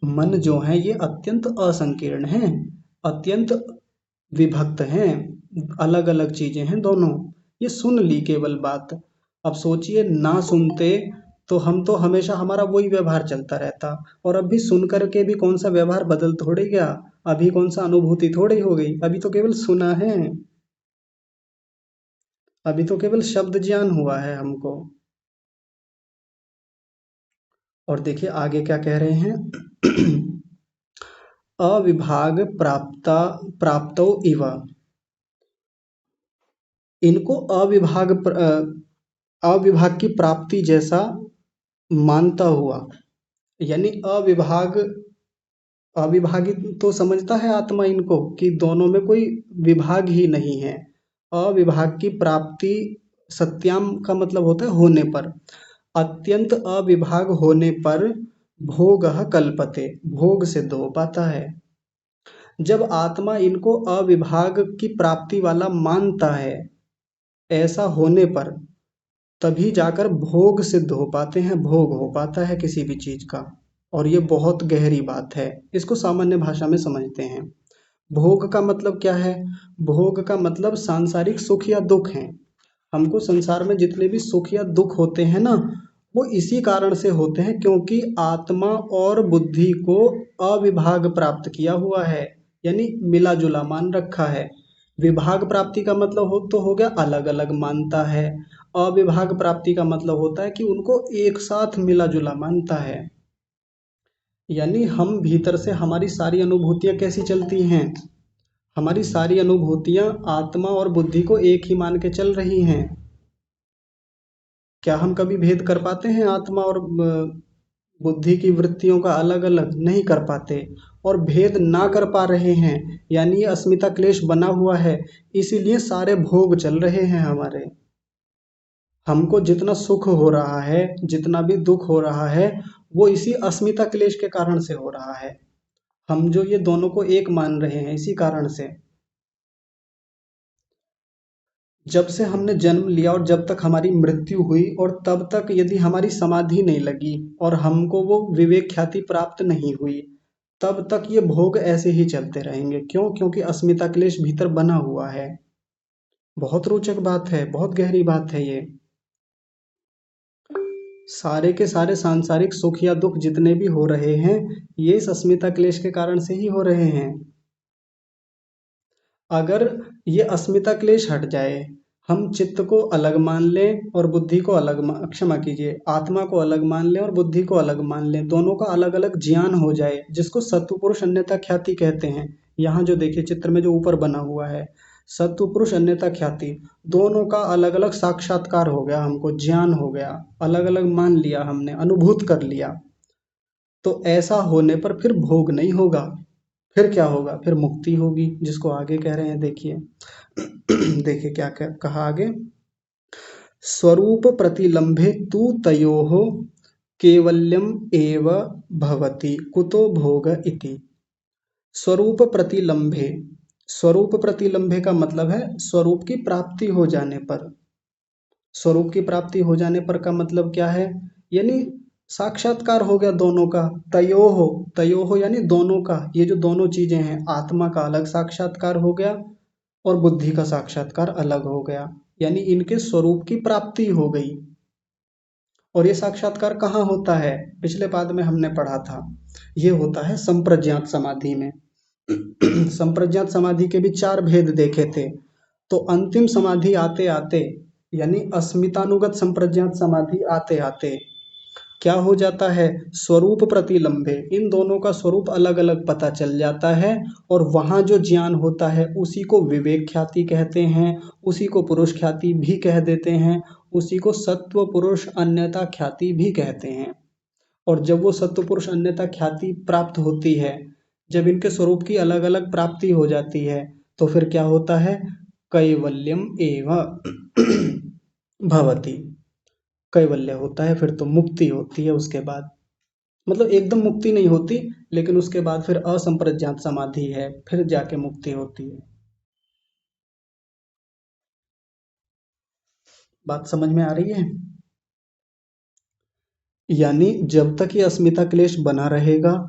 मन जो है ये अत्यंत असंकीर्ण हैं, अत्यंत विभक्त हैं, अलग अलग चीजें हैं दोनों। ये सुन ली केवल बात। अब सोचिए ना सुनते तो हम तो हमेशा हमारा वही व्यवहार चलता रहता, और अभी सुन करके भी कौन सा व्यवहार बदल थोड़े गया, अभी कौन सा अनुभूति थोड़ी हो गई, अभी तो केवल सुना है, अभी तो केवल शब्द ज्ञान हुआ है हमको। और देखिए आगे क्या कह रहे हैं। अविभाग प्राप्तो इव, इनको अविभाग की प्राप्ति जैसा मानता हुआ, यानी अविभागित तो समझता है आत्मा इनको कि दोनों में कोई विभाग ही नहीं है। अविभाग की प्राप्ति, सत्याम का मतलब होता है होने पर, अत्यंत अविभाग होने पर भोगः कल्पते, भोग सिद्ध हो पाता है। जब आत्मा इनको अविभाग की प्राप्ति वाला मानता है, ऐसा होने पर तभी जाकर भोग सिद्ध हो पाते हैं, भोग हो पाता है किसी भी चीज का। और ये बहुत गहरी बात है, इसको सामान्य भाषा में समझते हैं। भोग का मतलब क्या है? भोग का मतलब सांसारिक सुख या दुख है। हमको संसार में जितने भी सुख या दुख होते हैं ना, वो इसी कारण से होते हैं क्योंकि आत्मा और बुद्धि को अविभाग प्राप्त किया हुआ है, यानी मिला जुला मान रखा है। विभाग प्राप्ति का मतलब तो हो गया अलग अलग मानता है, अविभाग प्राप्ति का मतलब होता है कि उनको एक साथ मिला जुला मानता है। यानी हम भीतर से हमारी सारी अनुभूतियां कैसी चलती हैं, हमारी सारी अनुभूतियां आत्मा और बुद्धि को एक ही मान के चल रही हैं। क्या हम कभी भेद कर पाते हैं आत्मा और बुद्धि की वृत्तियों का? अलग अलग नहीं कर पाते। और भेद ना कर पा रहे हैं यानी ये अस्मिता क्लेश बना हुआ है, इसीलिए सारे भोग चल रहे हैं हमारे। हमको जितना सुख हो रहा है, जितना भी दुख हो रहा है, वो इसी अस्मिता क्लेश के कारण से हो रहा है। हम जो ये दोनों को एक मान रहे हैं इसी कारण से। जब से हमने जन्म लिया और जब तक हमारी मृत्यु हुई और तब तक यदि हमारी समाधि नहीं लगी और हमको वो विवेक ख्याति प्राप्त नहीं हुई, तब तक ये भोग ऐसे ही चलते रहेंगे। क्यों? क्योंकि अस्मिता क्लेश भीतर बना हुआ है। बहुत रोचक बात है, बहुत गहरी बात है ये। सारे के सारे सांसारिक सुख या दुख जितने भी हो रहे हैं, ये इस अस्मिता क्लेश के कारण से ही हो रहे हैं। अगर ये अस्मिता क्लेश हट जाए, हम चित्त को अलग मान लें और बुद्धि को अलग क्षमा कीजिए, आत्मा को अलग मान लें और बुद्धि को अलग मान लें, दोनों का अलग अलग ज्ञान हो जाए, जिसको सत्व पुरुष अन्यथा ख्याति कहते हैं। यहाँ जो देखिए चित्र में जो ऊपर बना हुआ है, सत्व पुरुष अन्यथा ख्याति, दोनों का अलग अलग साक्षात्कार हो गया, हमको ज्ञान हो गया, अलग अलग मान लिया हमने, अनुभूत कर लिया। तो ऐसा होने पर फिर भोग नहीं होगा, फिर क्या होगा? फिर मुक्ति होगी, जिसको आगे कह रहे हैं देखिए। देखिए क्या कहा आगे। स्वरूप प्रतिलंबे तु तयोः केवल्यम एव भवति कुतो भोग इति। स्वरूप प्रतिलंबे, स्वरूप प्रतिलंबे का मतलब है स्वरूप की प्राप्ति हो जाने पर। स्वरूप की प्राप्ति हो जाने पर का मतलब क्या है? यानी साक्षात्कार हो गया दोनों का। तयोहो, तयोहो यानी दोनों का, ये जो दोनों चीजें हैं, आत्मा का अलग साक्षात्कार हो गया और बुद्धि का साक्षात्कार अलग हो गया, यानी इनके स्वरूप की प्राप्ति हो गई। और ये साक्षात्कार कहाँ होता है? पिछले पाद में हमने पढ़ा था, ये होता है संप्रज्ञात समाधि में। संप्रज्ञात समाधि के भी चार भेद देखे थे। तो अंतिम समाधि आते आते, यानी अस्मितानुगत संप्रज्ञात समाधि आते आते क्या हो जाता है? स्वरूप प्रतिलंबे, इन दोनों का स्वरूप अलग अलग पता चल जाता है और वहाँ जो ज्ञान होता है उसी को विवेक ख्याति कहते हैं, उसी को पुरुष ख्याति भी कह देते हैं, उसी को सत्व पुरुष अन्यता ख्याति भी कहते हैं। और जब वो सत्व पुरुष अन्यता ख्याति प्राप्त होती है, जब इनके स्वरूप की अलग अलग प्राप्ति हो जाती है, तो फिर क्या होता है? कैवल्यम एव भवति। कैवल्य होता है, फिर तो मुक्ति होती है उसके बाद। मतलब एकदम मुक्ति नहीं होती, लेकिन उसके बाद फिर असंप्रज्ञात समाधि है, फिर जाके मुक्ति होती है। बात समझ में आ रही है? यानी जब तक ये अस्मिता क्लेश बना रहेगा,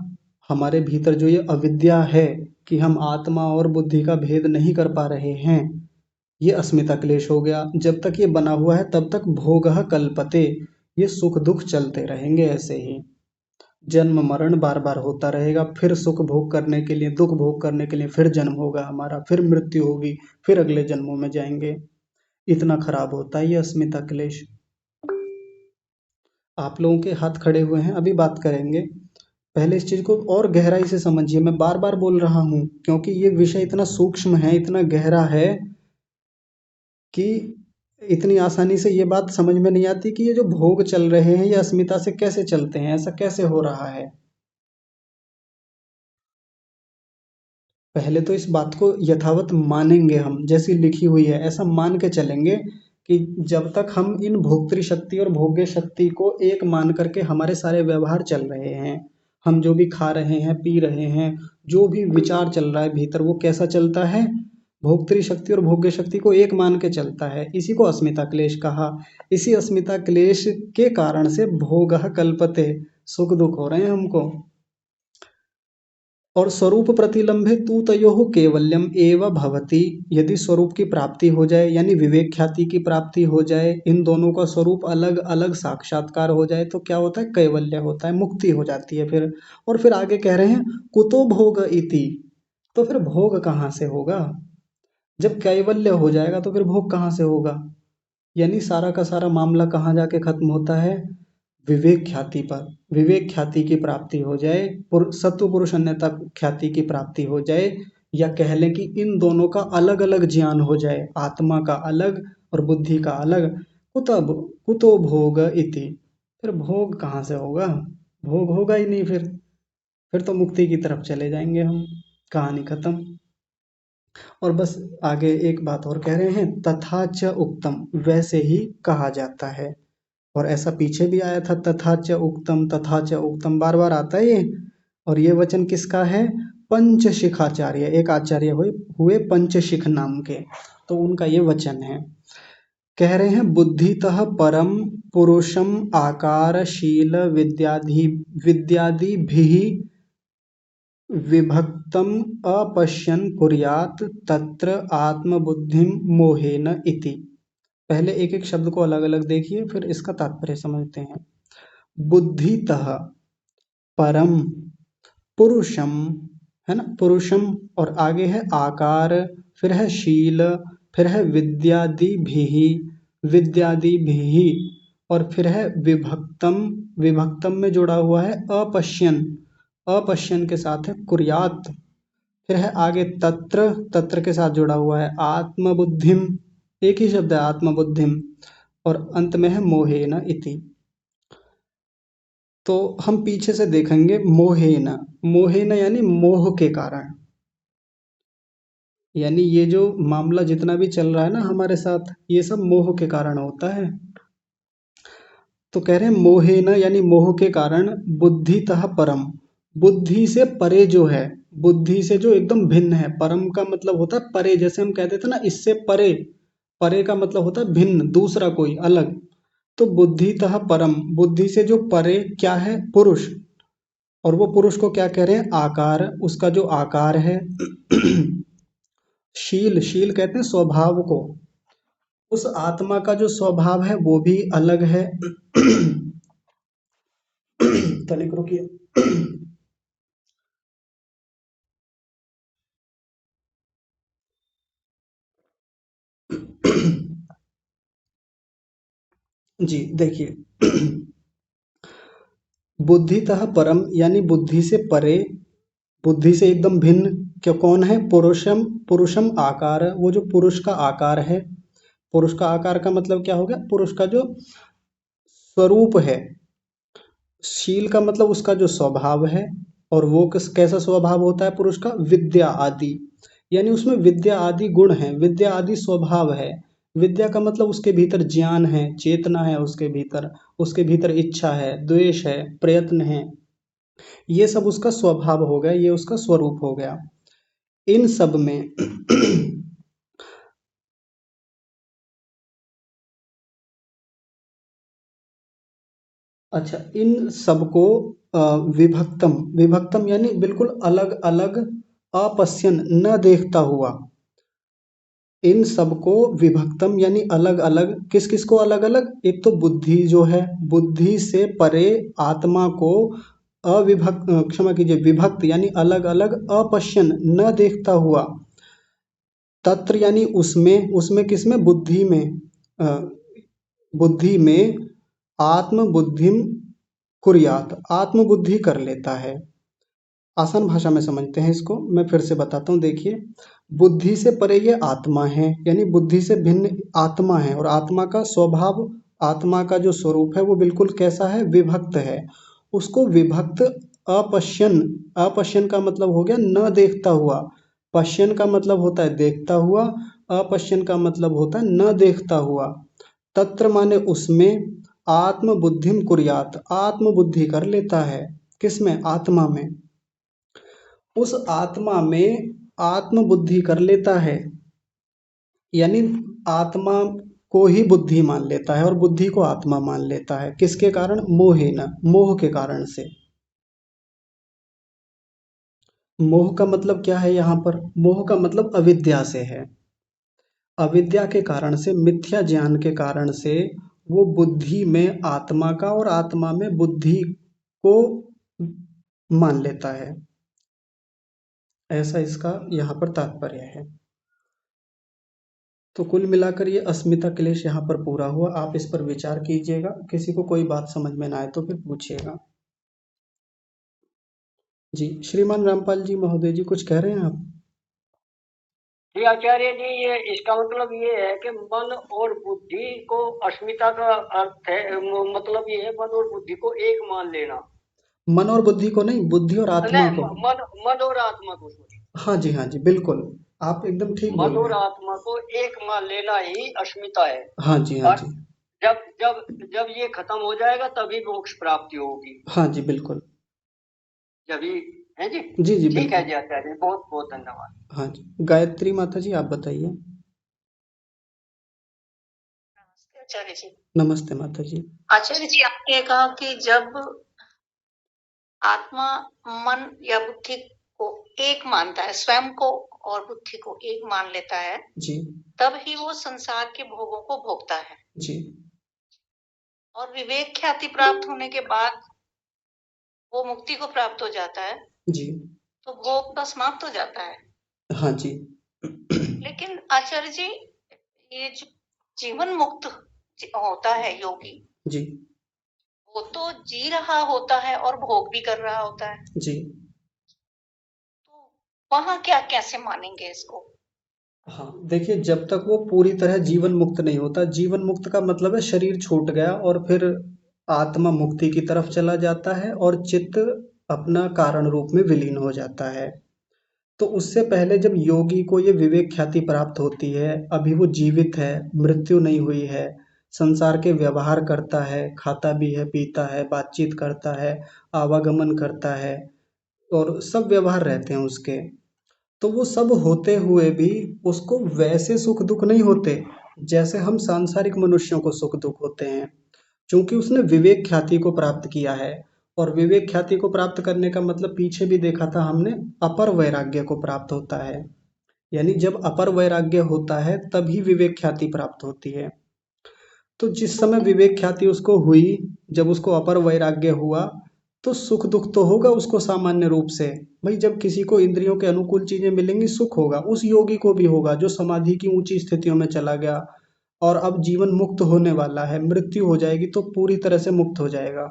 हमारे भीतर जो ये अविद्या है कि हम आत्मा और बुद्धि का भेद नहीं कर पा रहे हैं, ये अस्मिता क्लेश हो गया। जब तक ये बना हुआ है तब तक भोगः कल्पते, ये सुख दुख चलते रहेंगे ऐसे ही। जन्म मरण बार बार होता रहेगा, फिर सुख भोग करने के लिए, दुख भोग करने के लिए फिर जन्म होगा हमारा, फिर मृत्यु होगी, फिर अगले जन्मों में जाएंगे। इतना खराब होता है ये अस्मिता क्लेश। आप लोगों के हाथ खड़े हुए हैं, अभी बात करेंगे। पहले इस चीज को और गहराई से समझिए। मैं बार बार बोल रहा हूं क्योंकि ये विषय इतना सूक्ष्म है, इतना गहरा है कि इतनी आसानी से ये बात समझ में नहीं आती कि ये जो भोग चल रहे हैं ये अस्मिता से कैसे चलते हैं, ऐसा कैसे हो रहा है। पहले तो इस बात को यथावत मानेंगे, हम जैसी लिखी हुई है ऐसा मान के चलेंगे कि जब तक हम इन भोक्तृ शक्ति और भोग्य शक्ति को एक मान करके हमारे सारे व्यवहार चल रहे हैं, हम जो भी खा रहे हैं पी रहे हैं, जो भी विचार चल रहा है भीतर, वो कैसा चलता है, भोक्तृ शक्ति और भोग्य शक्ति को एक मान के चलता है। इसी को अस्मिता क्लेश कहा। इसी अस्मिता क्लेश के कारण से भोगः कल्पते, सुख दुख हो रहे हैं हमको। और स्वरूप प्रतिलंबे तू तयोः कैवल्यम एव भवति, यदि स्वरूप की प्राप्ति हो जाए यानी विवेक ख्याति की प्राप्ति हो जाए, इन दोनों का स्वरूप अलग अलग साक्षात्कार हो जाए तो क्या होता है, कैवल्य होता है, मुक्ति हो जाती है फिर। और फिर आगे कह रहे हैं कुतो भोग इति, तो फिर भोग कहाँ से होगा। जब कैवल्य हो जाएगा तो फिर भोग कहाँ से होगा। यानी सारा का सारा मामला कहाँ जाके खत्म होता है, विवेक ख्याति पर। विवेक ख्याति की प्राप्ति हो जाए, सत्व पुरुष अन्यता ख्याति की प्राप्ति हो जाए, या कह लें कि इन दोनों का अलग अलग ज्ञान हो जाए, आत्मा का अलग और बुद्धि का अलग। कुतब कुतो भोग इति, फिर भोग कहाँ से होगा, भोग होगा ही नहीं फिर तो मुक्ति की तरफ चले जाएंगे हम, कहानी खत्म। और बस आगे एक बात और कह रहे हैं, तथा च उक्तम, वैसे ही कहा जाता है। और ऐसा पीछे भी आया था, तथा च उक्तम, तथा च उक्तम, बार बार आता है ये। और ये वचन किसका है, पंचशिखाचार्य, एक आचार्य हुए पंचशिख नाम के, तो उनका ये वचन है। कह रहे हैं बुद्धितः परम पुरुषम आकारशील विद्यादि भी विभक्तम अपश्यन् कुर्यात् तत्र आत्मबुद्धिं मोहेन इति। पहले एक एक शब्द को अलग अलग देखिए, फिर इसका तात्पर्य समझते हैं। बुद्धितः परम पुरुषम, है ना, पुरुषम, और आगे है आकार, फिर है शील, फिर है विद्यादि भी, और फिर है विभक्तम, विभक्तम में जुड़ा हुआ है अपश्यन, अपश्यन के साथ है कुर्यात, फिर है आगे तत्र, तत्र के साथ जुड़ा हुआ है आत्मबुद्धिम, एक ही शब्द है आत्मबुद्धिम, और अंत में है मोहेन इति। तो हम पीछे से देखेंगे, मोहेन, मोहेन यानी मोह के कारण, यानी ये जो मामला जितना भी चल रहा है ना हमारे साथ, ये सब मोह के कारण होता है। तो कह रहे हैं मोहेन यानी मोह के कारण, बुद्धितः परम, बुद्धि से परे जो है, बुद्धि से जो एकदम भिन्न है, परम का मतलब होता है परे, जैसे हम कहते थे ना इससे परे, परे का मतलब होता है भिन्न, दूसरा कोई अलग। तो बुद्धितः परम, बुद्धि से जो परे क्या है, पुरुष। और वो पुरुष को क्या कह रहे हैं, आकार, उसका जो आकार है। शील, शील कहते हैं स्वभाव को, उस आत्मा का जो स्वभाव है वो भी अलग है। तनिक रुकिए। जी देखिए, बुद्धितः परम यानी बुद्धि से परे, बुद्धि से एकदम भिन्न, क्या कौन है, पुरुषम, पुरुषम आकार, वो जो पुरुष का आकार है। पुरुष का आकार का मतलब क्या हो गया, पुरुष का जो स्वरूप है। शील का मतलब उसका जो स्वभाव है, और वो कैसा स्वभाव होता है पुरुष का, विद्या आदि, यानी उसमें विद्या आदि गुण है, विद्या आदि स्वभाव है। विद्या का मतलब उसके भीतर ज्ञान है, चेतना है, उसके भीतर इच्छा है, द्वेष है, प्रयत्न है। ये सब उसका स्वभाव हो गया, ये उसका स्वरूप हो गया। इन सब में अच्छा, इन सबको विभक्तम, विभक्तम यानी बिल्कुल अलग अलग, अपश्यन न देखता हुआ, इन सबको विभक्तम यानी अलग अलग, किस किस को अलग अलग, एक तो बुद्धि जो है, बुद्धि से परे आत्मा को अविभक्त, क्षमा कीजिए, विभक्त यानी अलग अलग, अपश्यन न देखता हुआ, तत्र यानी उसमें, उसमें किसमें, बुद्धि में, अ, बुद्धि में आत्म बुद्धिम कुर्यात, आत्मबुद्धि कर लेता है। आसान भाषा में समझते हैं इसको, मैं फिर से बताता हूँ, देखिए। बुद्धि से परे ये आत्मा है, यानी बुद्धि से भिन्न आत्मा है, और आत्मा का स्वभाव, आत्मा का जो स्वरूप है वो बिल्कुल कैसा है, विभक्त है। उसको विभक्त, अपश्यन, अपश्यन का मतलब हो गया न देखता हुआ, पश्यन का मतलब होता है देखता हुआ, अपश्यन का मतलब होता है न देखता हुआ। तत्र माने उसमें, आत्मबुद्धिम कुर्यात, आत्मबुद्धि कर लेता है, किसमें, आत्मा में, उस आत्मा में आत्मबुद्धि कर लेता है, यानी आत्मा को ही बुद्धि मान लेता है और बुद्धि को आत्मा मान लेता है, किसके कारण, मोहेन, मोह के कारण से। मोह का मतलब क्या है यहाँ पर, मोह का मतलब अविद्या से है। अविद्या के कारण से, मिथ्या ज्ञान के कारण से वो बुद्धि में आत्मा का और आत्मा में बुद्धि को मान लेता है, ऐसा इसका यहाँ पर तात्पर्य है। तो कुल मिलाकर ये अस्मिता क्लेश यहाँ पर पूरा हुआ। आप इस पर विचार कीजिएगा, किसी को कोई बात समझ में ना आए तो फिर पूछिएगा। जी, श्रीमान रामपाल जी महोदय जी, कुछ कह रहे हैं आप? जी आचार्य जी, ये इसका मतलब ये है कि मन और बुद्धि को अस्मिता का अर्थ है, मतलब ये है मन और बुद्धि को एक मान लेना। मन और बुद्धि को नहीं, बुद्धि और आत्मा नहीं, को। मन मन और आत्मा को, सॉरी, हाँ जी, हाँ जी, बिल्कुल, आप एकदम ठीक मन बोल रहे और हैं। आत्मा को एक मान लेना ही अस्मिता है। हाँ जी, हाँ और जी। जब जब जब ये खत्म हो जाएगा तभी मोक्ष प्राप्ति होगी। हाँ जी, बिल्कुल। जब ये है जी। जी जी, ठीक है बिल्कुल। जी आचार्य जी, बहुत बहुत धन्यवाद। हाँ जी, गायत्री माता जी, आप बताइए। नमस्ते आचार्य जी। नमस्ते माता जी। आचार्य जी, आपने कहा कि जब आत्मा मन या बुद्धि को एक मानता है, स्वयं को और बुद्धि को एक मान लेता है, जी तब ही वो संसार के भोगों को भोगता है। जी और विवेक ख्याति प्राप्त होने के बाद वो मुक्ति को प्राप्त हो जाता है, जी। तो भोग तो समाप्त हो जाता है। हाँ जी। लेकिन आचार्य जी, ये जो जीवन मुक्त होता है योगी, जी वो तो जी रहा होता है और भोग भी कर रहा होता है, जी। तो वहां क्या कैसे मानेंगे इसको? हाँ, देखिए, जब तक वो पूरी तरह जीवन मुक्त नहीं होता, जीवन मुक्त का मतलब है शरीर छूट गया और फिर आत्मा मुक्ति की तरफ चला जाता है और चित्त अपना कारण रूप में विलीन हो जाता है। तो उससे पहले जब योगी को ये विवेक ख्याति प्राप्त होती है, अभी वो जीवित है, मृत्यु नहीं हुई है, संसार के व्यवहार करता है, खाता भी है, पीता है, बातचीत करता है, आवागमन करता है, और सब व्यवहार रहते हैं उसके, तो वो सब होते हुए भी उसको वैसे सुख दुख नहीं होते जैसे हम सांसारिक मनुष्यों को सुख दुख होते हैं, क्योंकि उसने विवेक ख्याति को प्राप्त किया है। और विवेक ख्याति को प्राप्त करने का मतलब पीछे भी देखा था हमने, अपर वैराग्य को प्राप्त होता है, यानी जब अपर वैराग्य होता है तभी विवेक ख्याति प्राप्त होती है। तो जिस समय विवेक ख्याति उसको हुई, जब उसको अपर वैराग्य हुआ, तो सुख दुख तो होगा उसको सामान्य रूप से। भाई, जब किसी को इंद्रियों के अनुकूल चीजें मिलेंगी, सुख होगा, उस योगी को भी होगा जो समाधि की ऊंची स्थितियों में चला गया और अब जीवन मुक्त होने वाला है, मृत्यु हो जाएगी तो पूरी तरह से मुक्त हो जाएगा,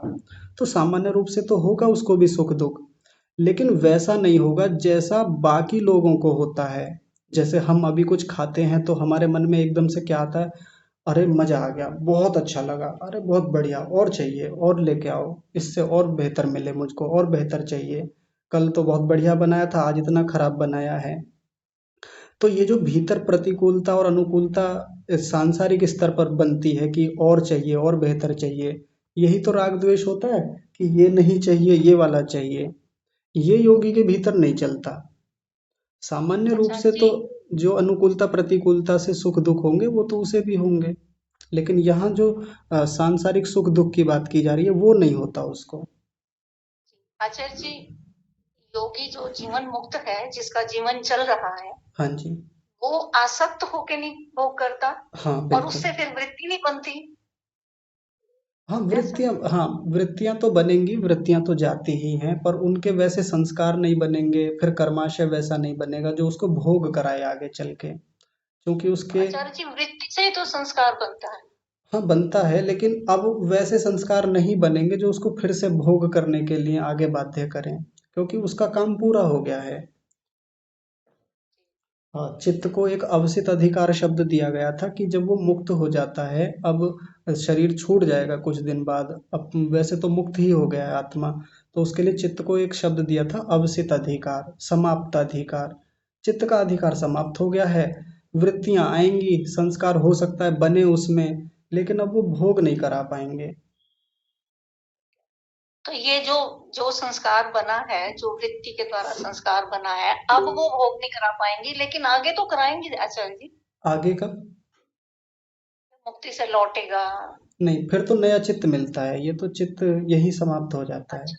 तो सामान्य रूप से तो होगा उसको भी सुख दुख, लेकिन वैसा नहीं होगा जैसा बाकी लोगों को होता है। जैसे हम अभी कुछ खाते हैं तो हमारे मन में एकदम से क्या आता है, अरे मजा आ गया, बहुत अच्छा लगा, अरे बहुत बढ़िया, और चाहिए, और लेके आओ, इससे और बेहतर मिले मुझको, और बेहतर चाहिए, कल तो बहुत बढ़िया बनाया था, आज इतना खराब बनाया है। तो ये जो भीतर प्रतिकूलता और अनुकूलता सांसारिक स्तर पर बनती है कि और चाहिए और बेहतर चाहिए, यही तो राग द्वेष होता है कि ये नहीं चाहिए, ये वाला चाहिए। ये योगी के भीतर नहीं चलता। सामान्य रूप आचार्य से तो जी। जो अनुकूलता प्रतिकूलता से सुख दुख होंगे वो तो उसे भी होंगे, लेकिन यहाँ जो सांसारिक सुख दुख की बात की जा रही है वो नहीं होता उसको। आचार्य जी, योगी जो जीवन मुक्त है, जिसका जीवन चल रहा है, हाँ जी। वो आसक्त होके नहीं भोग करता हाँ और बिल्कुल। उससे फिर वृत्ति नहीं बनती। हाँ ऐसा? वृत्तियां तो बनेंगी, वृत्तियां तो जाती ही हैं, पर उनके वैसे संस्कार नहीं बनेंगे, फिर कर्माशय वैसा नहीं बनेगा जो उसको भोग कराए आगे चल के, क्योंकि उसके। आचार्य जी, वृत्ति से ही तो संस्कार बनता है। हाँ बनता है, लेकिन अब वैसे संस्कार नहीं बनेंगे जो उसको फिर से भोग करने के लिए आगे बाध्य करें, क्योंकि उसका काम पूरा हो गया है। हाँ, चित्त को एक अवसित अधिकार शब्द दिया गया था कि जब वो मुक्त हो जाता है, अब शरीर छूट जाएगा कुछ दिन बाद, अब वैसे तो मुक्त ही हो गया है आत्मा, तो उसके लिए चित्त को एक शब्द दिया था अवसित अधिकार, समाप्त अधिकार। चित्त का अधिकार समाप्त हो गया है, वृत्तियां आएंगी, संस्कार हो सकता है बने उसमें, लेकिन अब वो भोग नहीं करा पाएंगे। तो ये जो जो संस्कार बना है, जो वृत्ति के द्वारा संस्कार बना है, अब वो भोग नहीं करा पाएंगी, लेकिन आगे तो कराएंगी आचार्य जी। आगे का मुक्ति से लौटेगा। नहीं, फिर तो नया चित्त मिलता है, ये तो चित्त यही समाप्त हो जाता है। अच्छा,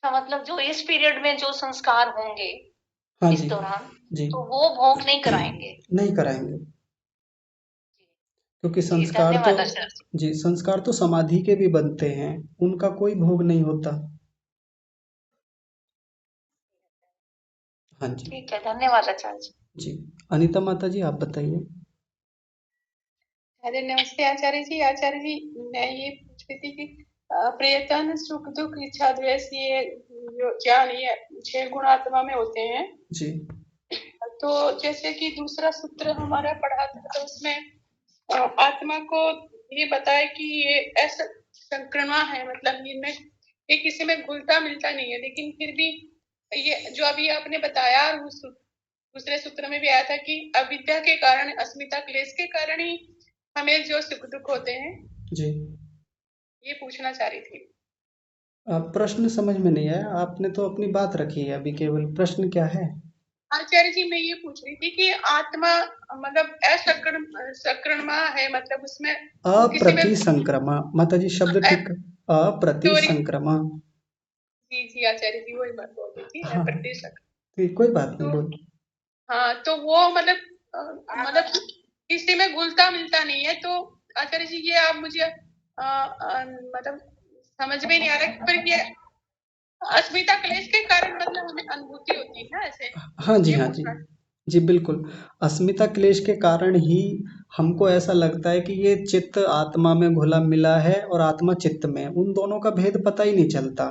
अच्छा, मतलब जो इस पीरियड में जो संस्कार होंगे हाँ इस जी। दौरान, जी। तो वो भोग नहीं कराएंगे। नहीं कराएंगे, क्योंकि जी, संस्कार तो। धन्यवाद आचार्य जी। जी, संस्कार तो समाधि के भी बनते हैं, उनका कोई भोग नहीं होता। हाँ जी। ठीक है, धन्यवाद आचार्य जी। जी, अनीता माता जी आप बताइए। अरे नमस्ते आचार्य जी। आचार्य जी, मैं ये पूछ रही थी कि प्रयत्न सुख दुख इच्छा द्वेष, ये जो ज्ञान, ये 6 गुण आत्मा में होते हैं। जी। तो जैसे कि दूसरा सूत्र हमारा पढ़ा था, तो उसमें आत्मा को ये बताया कि ये ऐसा संक्रमा है, मतलब इनमें ये किसी में घुलता मिलता नहीं है, लेकिन फिर भी ये जो अभी आपने बताया, उस दूसरे सूत्र में भी आया था कि अविद्या के कारण, अस्मिता क्लेश के कारण ही हमें जो सुख दुख होते हैं। जी। ये पूछना चाह रही थी। प्रश्न समझ में नहीं आया, आपने तो अपनी बात रखी है अभी, केवल प्रश्न क्या है? आचार्य जी, मैं ये पूछ रही थी कि आत्मा मतलब असक्रमा है, मतलब उसमें वो किसी में अप्रतिसंक्रमा, माता जी शब्द ठीक। सॉरी अप्रतिसंक्रमा। जी जी आचार्य जी, वही बात बोल रही थी, हाँ, प्रतिशत। ठीक, कोई बात नहीं, तो बोल। हाँ, तो वो मतलब किसी में घुलता मिलता नहीं है। तो आचार्य जी, ये आप मुझे मतलब समझ में नहीं आ रहा, पर ये अस्मिता क्लेश के कारण मतलब हमें अनुभूति होती है ना, ऐसे हाँ जी, ये हाँ जी। पूछना। जी बिल्कुल, अस्मिता क्लेश के कारण ही हमको ऐसा लगता है कि ये चित्त आत्मा में घुला मिला है और आत्मा चित्त में, उन दोनों का भेद पता ही नहीं चलता।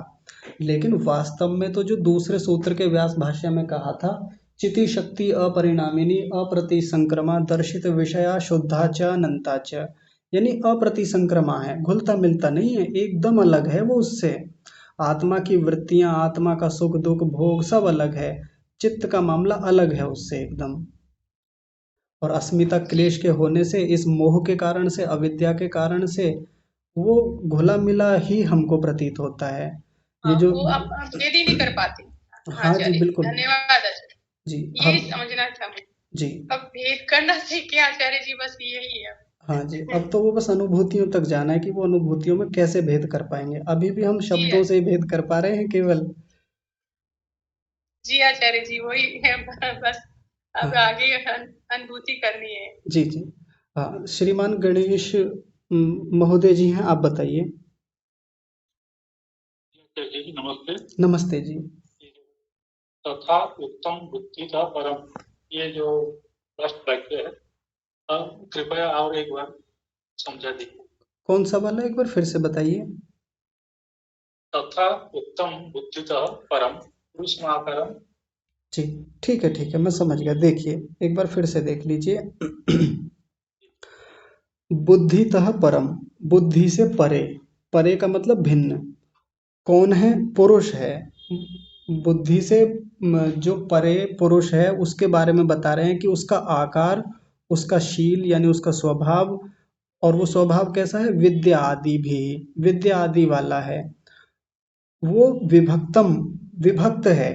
लेकिन वास्तव में तो जो दूसरे सूत्र के व्यास भाष्य में कहा था, चिति शक्ति अपरिणामिनी अप्रतिसंक्रमा दर्शित विषया शुद्धा च अनंता च, यानी अप्रतिसंक्रमा है, घुलता मिलता नहीं है, एकदम अलग है वो उससे। आत्मा की वृत्तियां, आत्मा का सुख दुख भोग सब अलग है, चित्त का मामला अलग है उससे एकदम। और अस्मिता जी क्लेश के होने से, इस मोह के कारण से, अविद्या के कारण से वो घुला मिला ही हमको प्रतीत होता है। ये हाँ, जो। वो अब भेद ही नहीं कर पाती। हाँ हाँ जी आचार्य जी, बिल्कुल। धन्यवाद आचार्य। जी। यही अब। समझना था मुझे। जी। अब भेद करना सीखे आचार्य जी, बस यही है। हाँ जी, अब तो वो बस अनुभूतियों तक जाना है कि वो अनुभूतियों में कैसे भेद कर पाएंगे, अभी भी हम जी शब्दों से ही भेद कर पा रहे हैं केवल। जी आचार्य जी, वही है बस। अब हाँ। आगे अनुभूति करनी है। जी जी। हाँ, श्रीमान गणेश महोदय जी हैं, आप बताइए। जी नमस्ते। नमस्ते जी। तथा उत्तम बुद्धि का परम, ये जो फर्स्ट वाक्य है, कृपया और एक बार समझा दीजिए। कौन सा वाला, एक बार फिर से बताइए। तथा उत्तम बुद्धि का परम पुरुषमाकरम। जी, ठीक है ठीक है, मैं समझ गया, देखिए एक बार फिर से देख लीजिए। बुद्धितः परम, बुद्धि से परे, परे का मतलब भिन्न, कौन है? पुरुष है, बुद्धि से जो परे पुरुष है उसके बारे में बता रहे हैं कि उसका आकार, उसका शील यानी उसका स्वभाव, और वो स्वभाव कैसा है, विद्या आदि भी, विद्या आदि वाला है। वो विभक्तम, विभक्त है।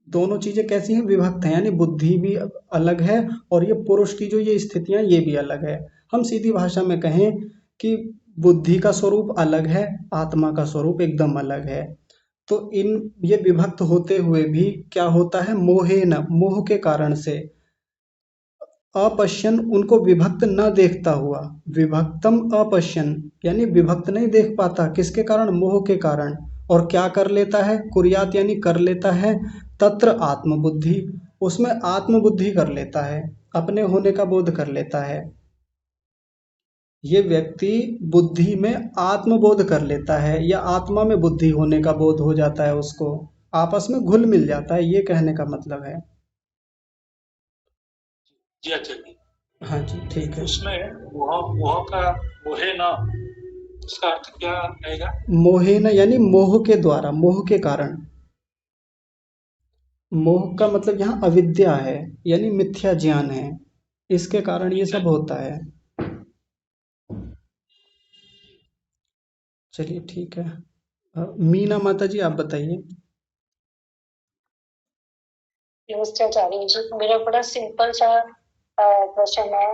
दोनों चीजें कैसी हैं, विभक्त हैं, यानी बुद्धि भी अलग है और ये पुरुष की जो ये स्थितियां ये भी अलग है। हम सीधी भाषा में कहें कि बुद्धि का स्वरूप अलग है, आत्मा का स्वरूप एकदम अलग है। तो इन ये विभक्त होते हुए भी क्या होता है, मोहे न, मोह के कारण से, अपश्यन, उनको विभक्त न देखता हुआ, विभक्तम अपश्यन, यानी विभक्त नहीं देख पाता, किसके कारण, मोह के कारण। और क्या कर लेता है, कुर्यात यानी कर लेता है, तत्र आत्मबुद्धि, उसमें आत्मबुद्धि कर लेता है, अपने होने का बोध कर लेता है। ये व्यक्ति बुद्धि में आत्मबोध कर लेता है, या आत्मा में बुद्धि होने का बोध हो जाता है उसको, आपस में घुल मिल जाता है, ये कहने का मतलब है। जी आचार्य जी। हाँ जी, ठीक है। उसमें वह वह का मोहे न, इसका अर्थ क्या रहेगा? मोहे न यानी मोह के द्वारा, मोह के कारण। मोह का मतलब यहाँ अविद्या है, यानी मिथ्या ज्ञान है, इसके कारण ये सब होता है। चलिए ठीक है। मीना माता जी आप बताइए। नमस्ते आचार्य जी, मेरा बड़ा सिंपल सा क्वेश्चन है।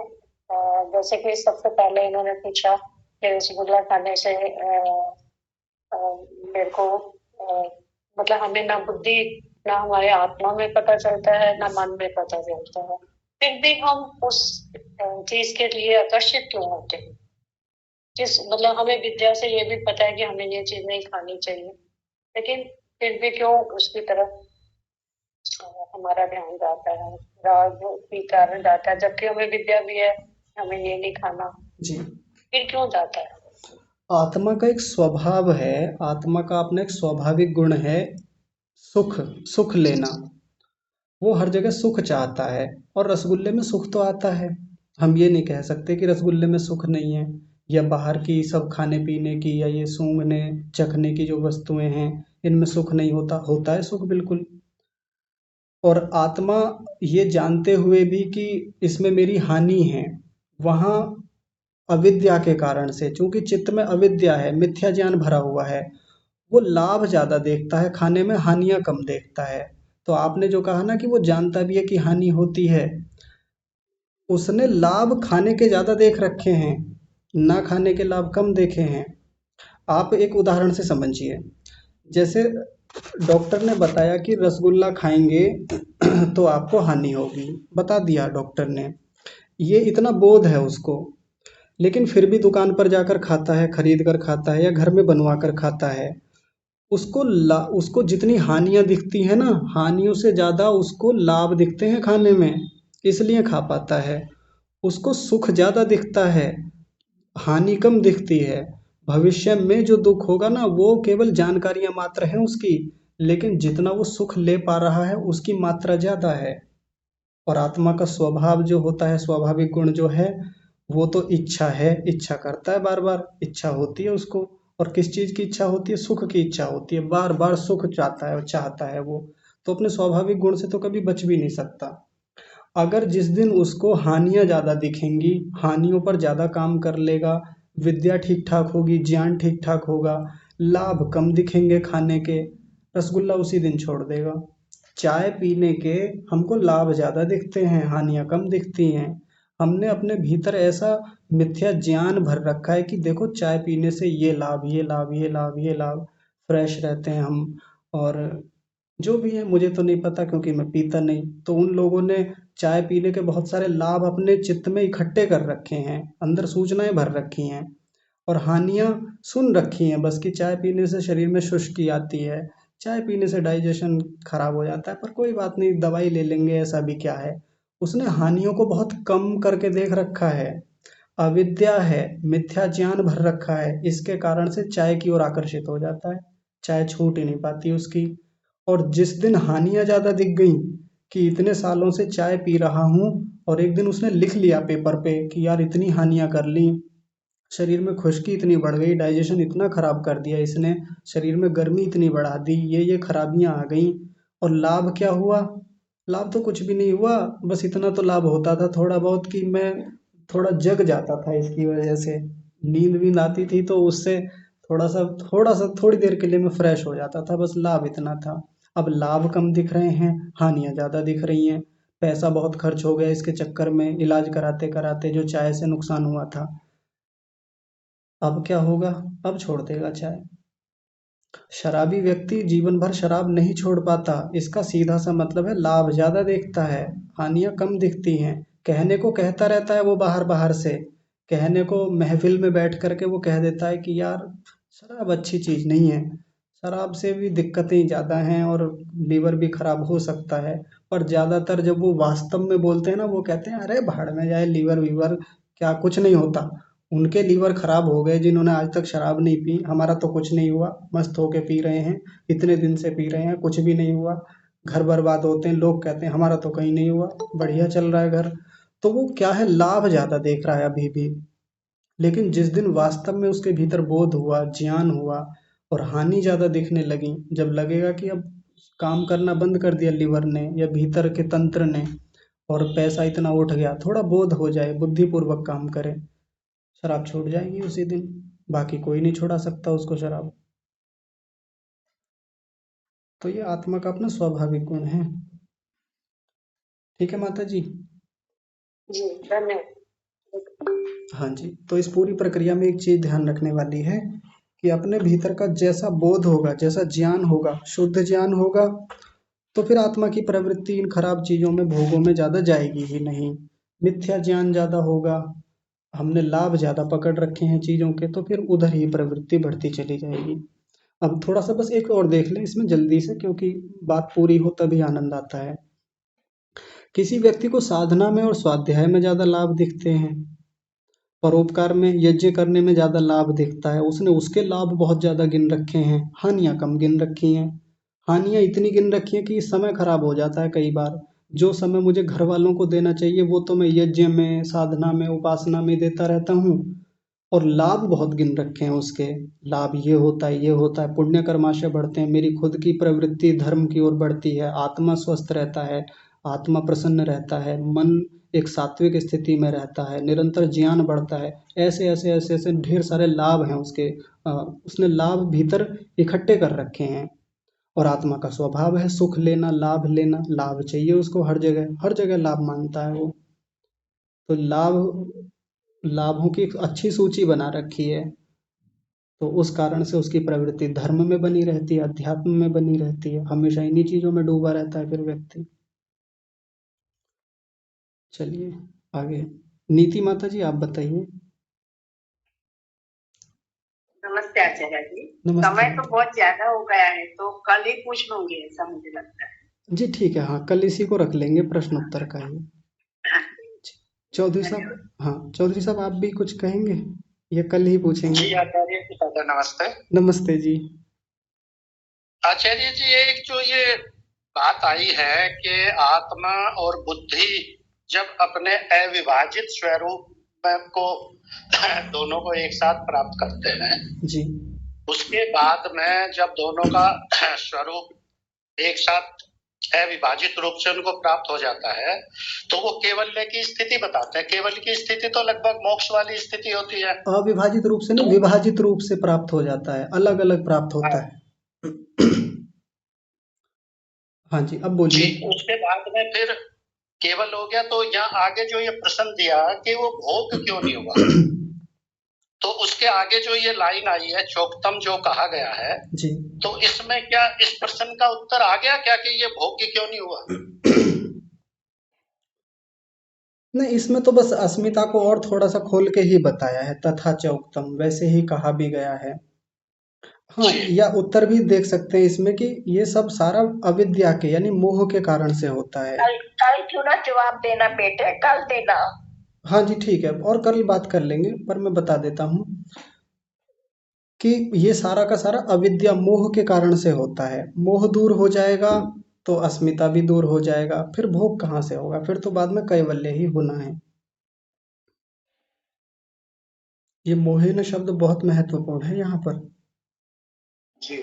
जैसे कि सबसे पहले इन्होंने पूछा कि रसगुल्ला खाने से मेरे को मतलब हमें ना बुद्धि ना हमारे आत्मा में पता चलता है ना मन में पता चलता है, फिर भी हम उस चीज के लिए आकर्षित क्यों होते हैं? जिस मतलब हमें विद्या से ये भी पता है कि हमें ये चीज नहीं खानी चाहिए, लेकिन फिर भी क्यों उसकी तरफ हमारा ध्यान जाता है, राग के कारण जाता है, जबकि हमें विद्या भी है, हमें ये नहीं खाना, जी, फिर क्यों जाता है? आत्मा का एक स्वभाव है, आत्मा का अपना एक स्वाभाविक गुण है, सुख, सुख लेना। वो हर जगह सुख चाहता है, और रसगुल्ले में सुख तो आता है। हम ये नहीं कह सकते कि रसगुल्ले में सुख नहीं है, या बाहर की सब खाने पीने की या ये सूंघने चखने की जो वस्तुएं हैं इनमें सुख नहीं होता, होता है सुख बिल्कुल। और आत्मा ये जानते हुए भी कि इसमें मेरी हानि है, वहाँ अविद्या के कारण से, चूंकि चित्त में अविद्या है, मिथ्या ज्ञान भरा हुआ है, वो लाभ ज्यादा देखता है खाने में, हानियां कम देखता है। तो आपने जो कहा ना कि वो जानता भी है कि हानि होती है, उसने लाभ खाने के ज्यादा देख रखे हैं, ना खाने के लाभ कम देखे हैं। आप एक उदाहरण से समझिए, जैसे डॉक्टर ने बताया कि रसगुल्ला खाएंगे तो आपको हानि होगी, बता दिया डॉक्टर ने, ये इतना बोध है उसको, लेकिन फिर भी दुकान पर जाकर खाता है, खरीद कर खाता है, या घर में बनवा कर खाता है। उसको जितनी हानियां दिखती है ना, हानियों से ज्यादा उसको लाभ दिखते हैं खाने में, इसलिए खा पाता है। उसको सुख ज्यादा दिखता है, हानि कम दिखती है। भविष्य में जो दुख होगा ना वो केवल जानकारियां मात्र हैं उसकी, लेकिन जितना वो सुख ले पा रहा है उसकी मात्रा ज्यादा है। और आत्मा का स्वभाव जो होता है, स्वाभाविक गुण जो है, वो तो इच्छा है, इच्छा करता है, बार बार इच्छा होती है उसको। और किस चीज की इच्छा होती है, सुख की इच्छा होती है, बार बार सुख चाहता है, चाहता है वो। तो अपने स्वाभाविक गुण से तो कभी बच भी नहीं सकता। अगर जिस दिन उसको हानियां ज्यादा दिखेंगी, हानियों पर ज्यादा काम कर लेगा, विद्या ठीक ठाक होगी, ज्ञान ठीक ठाक होगा, लाभ कम दिखेंगे खाने के, रसगुल्ला उसी दिन छोड़ देगा। चाय पीने के हमको लाभ ज्यादा दिखते हैं, हानियां कम दिखती हैं। हमने अपने भीतर ऐसा मिथ्या ज्ञान भर रखा है कि देखो चाय पीने से ये लाभ, ये लाभ, ये लाभ, ये लाभ, फ्रेश रहते हैं हम, और जो भी है मुझे तो नहीं पता क्योंकि मैं पीता नहीं। तो उन लोगों ने चाय पीने के बहुत सारे लाभ अपने चित्त में इकट्ठे कर रखे हैं, अंदर सूचनाएं भर रखी हैं, और हानियां सुन रखी हैं बस, कि चाय पीने से शरीर में शुष्की आती है, चाय पीने से डाइजेशन खराब हो जाता है, पर कोई बात नहीं, दवाई ले लेंगे, ऐसा भी क्या है। उसने हानियों को बहुत कम करके देख रखा है, अविद्या है, मिथ्या ज्ञान भर रखा है, इसके कारण से चाय की ओर आकर्षित हो जाता है, चाय छूट ही नहीं पाती उसकी। और जिस दिन हानियां ज्यादा दिख गई कि इतने सालों से चाय पी रहा हूं, और एक दिन उसने लिख लिया पेपर पे कि यार इतनी हानियां कर ली, शरीर में खुश्की इतनी बढ़ गई, डाइजेशन इतना खराब कर दिया इसने, शरीर में गर्मी इतनी बढ़ा दी, ये खराबियां आ गई, और लाभ क्या हुआ? लाभ तो कुछ भी नहीं हुआ, बस इतना तो लाभ होता था थोड़ा बहुत कि मैं थोड़ा जग जाता था इसकी वजह से, नींद वींद आती थी तो उससे थोड़ा सा थोड़ी देर के लिए मैं फ्रेश हो जाता था, बस लाभ इतना था। अब लाभ कम दिख रहे हैं, हानियां ज्यादा दिख रही हैं। पैसा बहुत खर्च हो गया इसके चक्कर में, इलाज कराते कराते जो चाय से नुकसान हुआ था। अब क्या होगा? अब छोड़ देगा चाय। शराबी व्यक्ति जीवन भर शराब नहीं छोड़ पाता, इसका सीधा सा मतलब है लाभ ज्यादा देखता है, हानियां कम दिखती हैं। कहने को कहता रहता है वो बाहर बाहर से, कहने को महफिल में बैठ करके वो कह देता है कि यार शराब अच्छी चीज नहीं है, शराब से भी दिक्कतें ज्यादा हैं और लीवर भी खराब हो सकता है। पर ज्यादातर जब वो वास्तव में बोलते हैं ना, वो कहते हैं अरे भाड़ में जाए लीवर वीवर, क्या कुछ नहीं होता। उनके लीवर खराब हो गए जिन्होंने आज तक शराब नहीं पी, हमारा तो कुछ नहीं हुआ, मस्त होके पी रहे हैं, इतने दिन से पी रहे हैं, कुछ भी नहीं हुआ। घर बर्बाद होते हैं, लोग कहते हैं हमारा तो कहीं नहीं हुआ, बढ़िया चल रहा है घर। तो वो क्या है, लाभ ज्यादा देख रहा है अभी भी। लेकिन जिस दिन वास्तव में उसके भीतर बोध हुआ, ज्ञान हुआ और हानि ज्यादा दिखने लगी, जब लगेगा कि अब काम करना बंद कर दिया लीवर ने या भीतर के तंत्र ने, और पैसा इतना उठ गया, थोड़ा बोध हो जाए, बुद्धिपूर्वक काम करे, शराब छूट जाएगी उसी दिन। बाकी कोई नहीं छुड़ा सकता उसको शराब। तो ये आत्मा का अपना स्वाभाविक गुण है। ठीक है माता जी। जी धन्यवाद। हाँ जी, तो इस पूरी प्रक्रिया में एक चीज ध्यान रखने वाली है कि अपने भीतर का जैसा बोध होगा, जैसा ज्ञान होगा, शुद्ध ज्ञान होगा, तो फिर आत्मा की प्रवृत्ति इन खराब चीजों में, भोगों में ज्यादा जाएगी ही नहीं। मिथ्या ज्ञान ज्यादा होगा, हमने लाभ ज्यादा पकड़ रखे हैं चीजों के, तो फिर उधर ही प्रवृत्ति बढ़ती चली जाएगी। अब थोड़ा सा बस एक और देख लें इसमें जल्दी से, क्योंकि बात पूरी हो तभी आनंद आता है। किसी व्यक्ति को साधना में और स्वाध्याय में ज्यादा लाभ दिखते हैं, परोपकार में, यज्ञ करने में ज्यादा लाभ दिखता है, उसने उसके लाभ बहुत ज्यादा गिन रखे हैं, हानियां कम गिन रखी हैं। हानियां इतनी गिन रखी हैं कि समय खराब हो जाता है कई बार। जो समय मुझे घर वालों को देना चाहिए वो तो मैं यज्ञ में, साधना में, उपासना में देता रहता हूँ, और लाभ बहुत गिन रखे हैं उसके। लाभ ये होता है, ये होता है, पुण्य कर्माशय बढ़ते हैं, मेरी खुद की प्रवृत्ति धर्म की ओर बढ़ती है, आत्मा स्वस्थ रहता है, आत्मा प्रसन्न रहता है, मन एक सात्विक स्थिति में रहता है, निरंतर ज्ञान बढ़ता है। ऐसे ऐसे ऐसे ऐसे ढेर सारे लाभ हैं उसके। उसने लाभ भीतर इकट्ठे कर रखे हैं। और आत्मा का स्वभाव है सुख लेना, लाभ लेना, लाभ चाहिए उसको हर जगह, हर जगह लाभ मांगता है वो। तो लाभों की एक अच्छी सूची बना रखी है, तो उस कारण से उसकी प्रवृत्ति धर्म में बनी रहती है, अध्यात्म में बनी रहती है, हमेशा इन्हीं चीजों में डूबा रहता है फिर व्यक्ति। चलिए आगे, नीति माता जी आप बताइए। नमस्ते आचार्य जी। नमस्ते। समय तो बहुत ज्यादा हो गया है तो कल ही पूछ लूंगी ऐसा मुझे लगता है। जी ठीक है, हाँ कल इसी को रख लेंगे, प्रश्न उत्तर का ही। चौधरी साहब, हाँ चौधरी साहब आप भी कुछ कहेंगे या कल ही पूछेंगे? जी आचार्य जी दादा नमस्ते। नमस्ते जी। आचार्य जी एक जो ये बात आई है कि आत्मा और बुद्धि जब अपने अविभाजित स्वरूप को दोनों को एक साथ प्राप्त करते हैं जी, उसके बाद में जब दोनों का स्वरूप एक साथ अविभाजित रूप से उनको प्राप्त हो जाता है तो वो केवल्य की स्थिति बताते हैं। केवल की स्थिति तो लगभग मोक्ष वाली स्थिति होती है। अविभाजित रूप से नहीं, विभाजित रूप से प्राप्त हो जाता है, अलग अलग प्राप्त होता है। हाँ जी अब बोलिए। उसके बाद में फिर केवल हो गया तो यहाँ आगे जो ये प्रश्न दिया कि वो भोग क्यों नहीं हुआ तो उसके आगे जो ये लाइन आई है चोक्तम जो कहा गया है जी, तो इसमें क्या इस प्रश्न का उत्तर आ गया क्या कि ये भोग्य क्यों नहीं हुआ? नहीं, इसमें तो बस अस्मिता को और थोड़ा सा खोल के ही बताया है, तथा चौक्तम वैसे ही कहा भी गया है। हाँ, या उत्तर भी देख सकते हैं इसमें कि ये सब सारा अविद्या के यानी मोह के कारण से होता है। कल क्यों ना जवाब देना बेटे, कल देना। हाँ जी ठीक है, और कल बात कर लेंगे, पर मैं बता देता हूँ कि ये सारा का सारा अविद्या मोह के कारण से होता है। मोह दूर हो जाएगा तो अस्मिता भी दूर हो जाएगा, फिर भोग कहाँ से होगा, फिर तो बाद में कैवल्य ही होना है। ये मोहिन शब्द बहुत महत्वपूर्ण है यहाँ पर। जी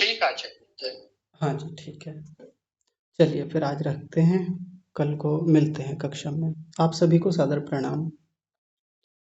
ठीक है चलिए। हाँ जी, ठीक है। चलिए फिर आज रखते हैं, कल को मिलते हैं कक्षा में। आप सभी को सादर प्रणाम।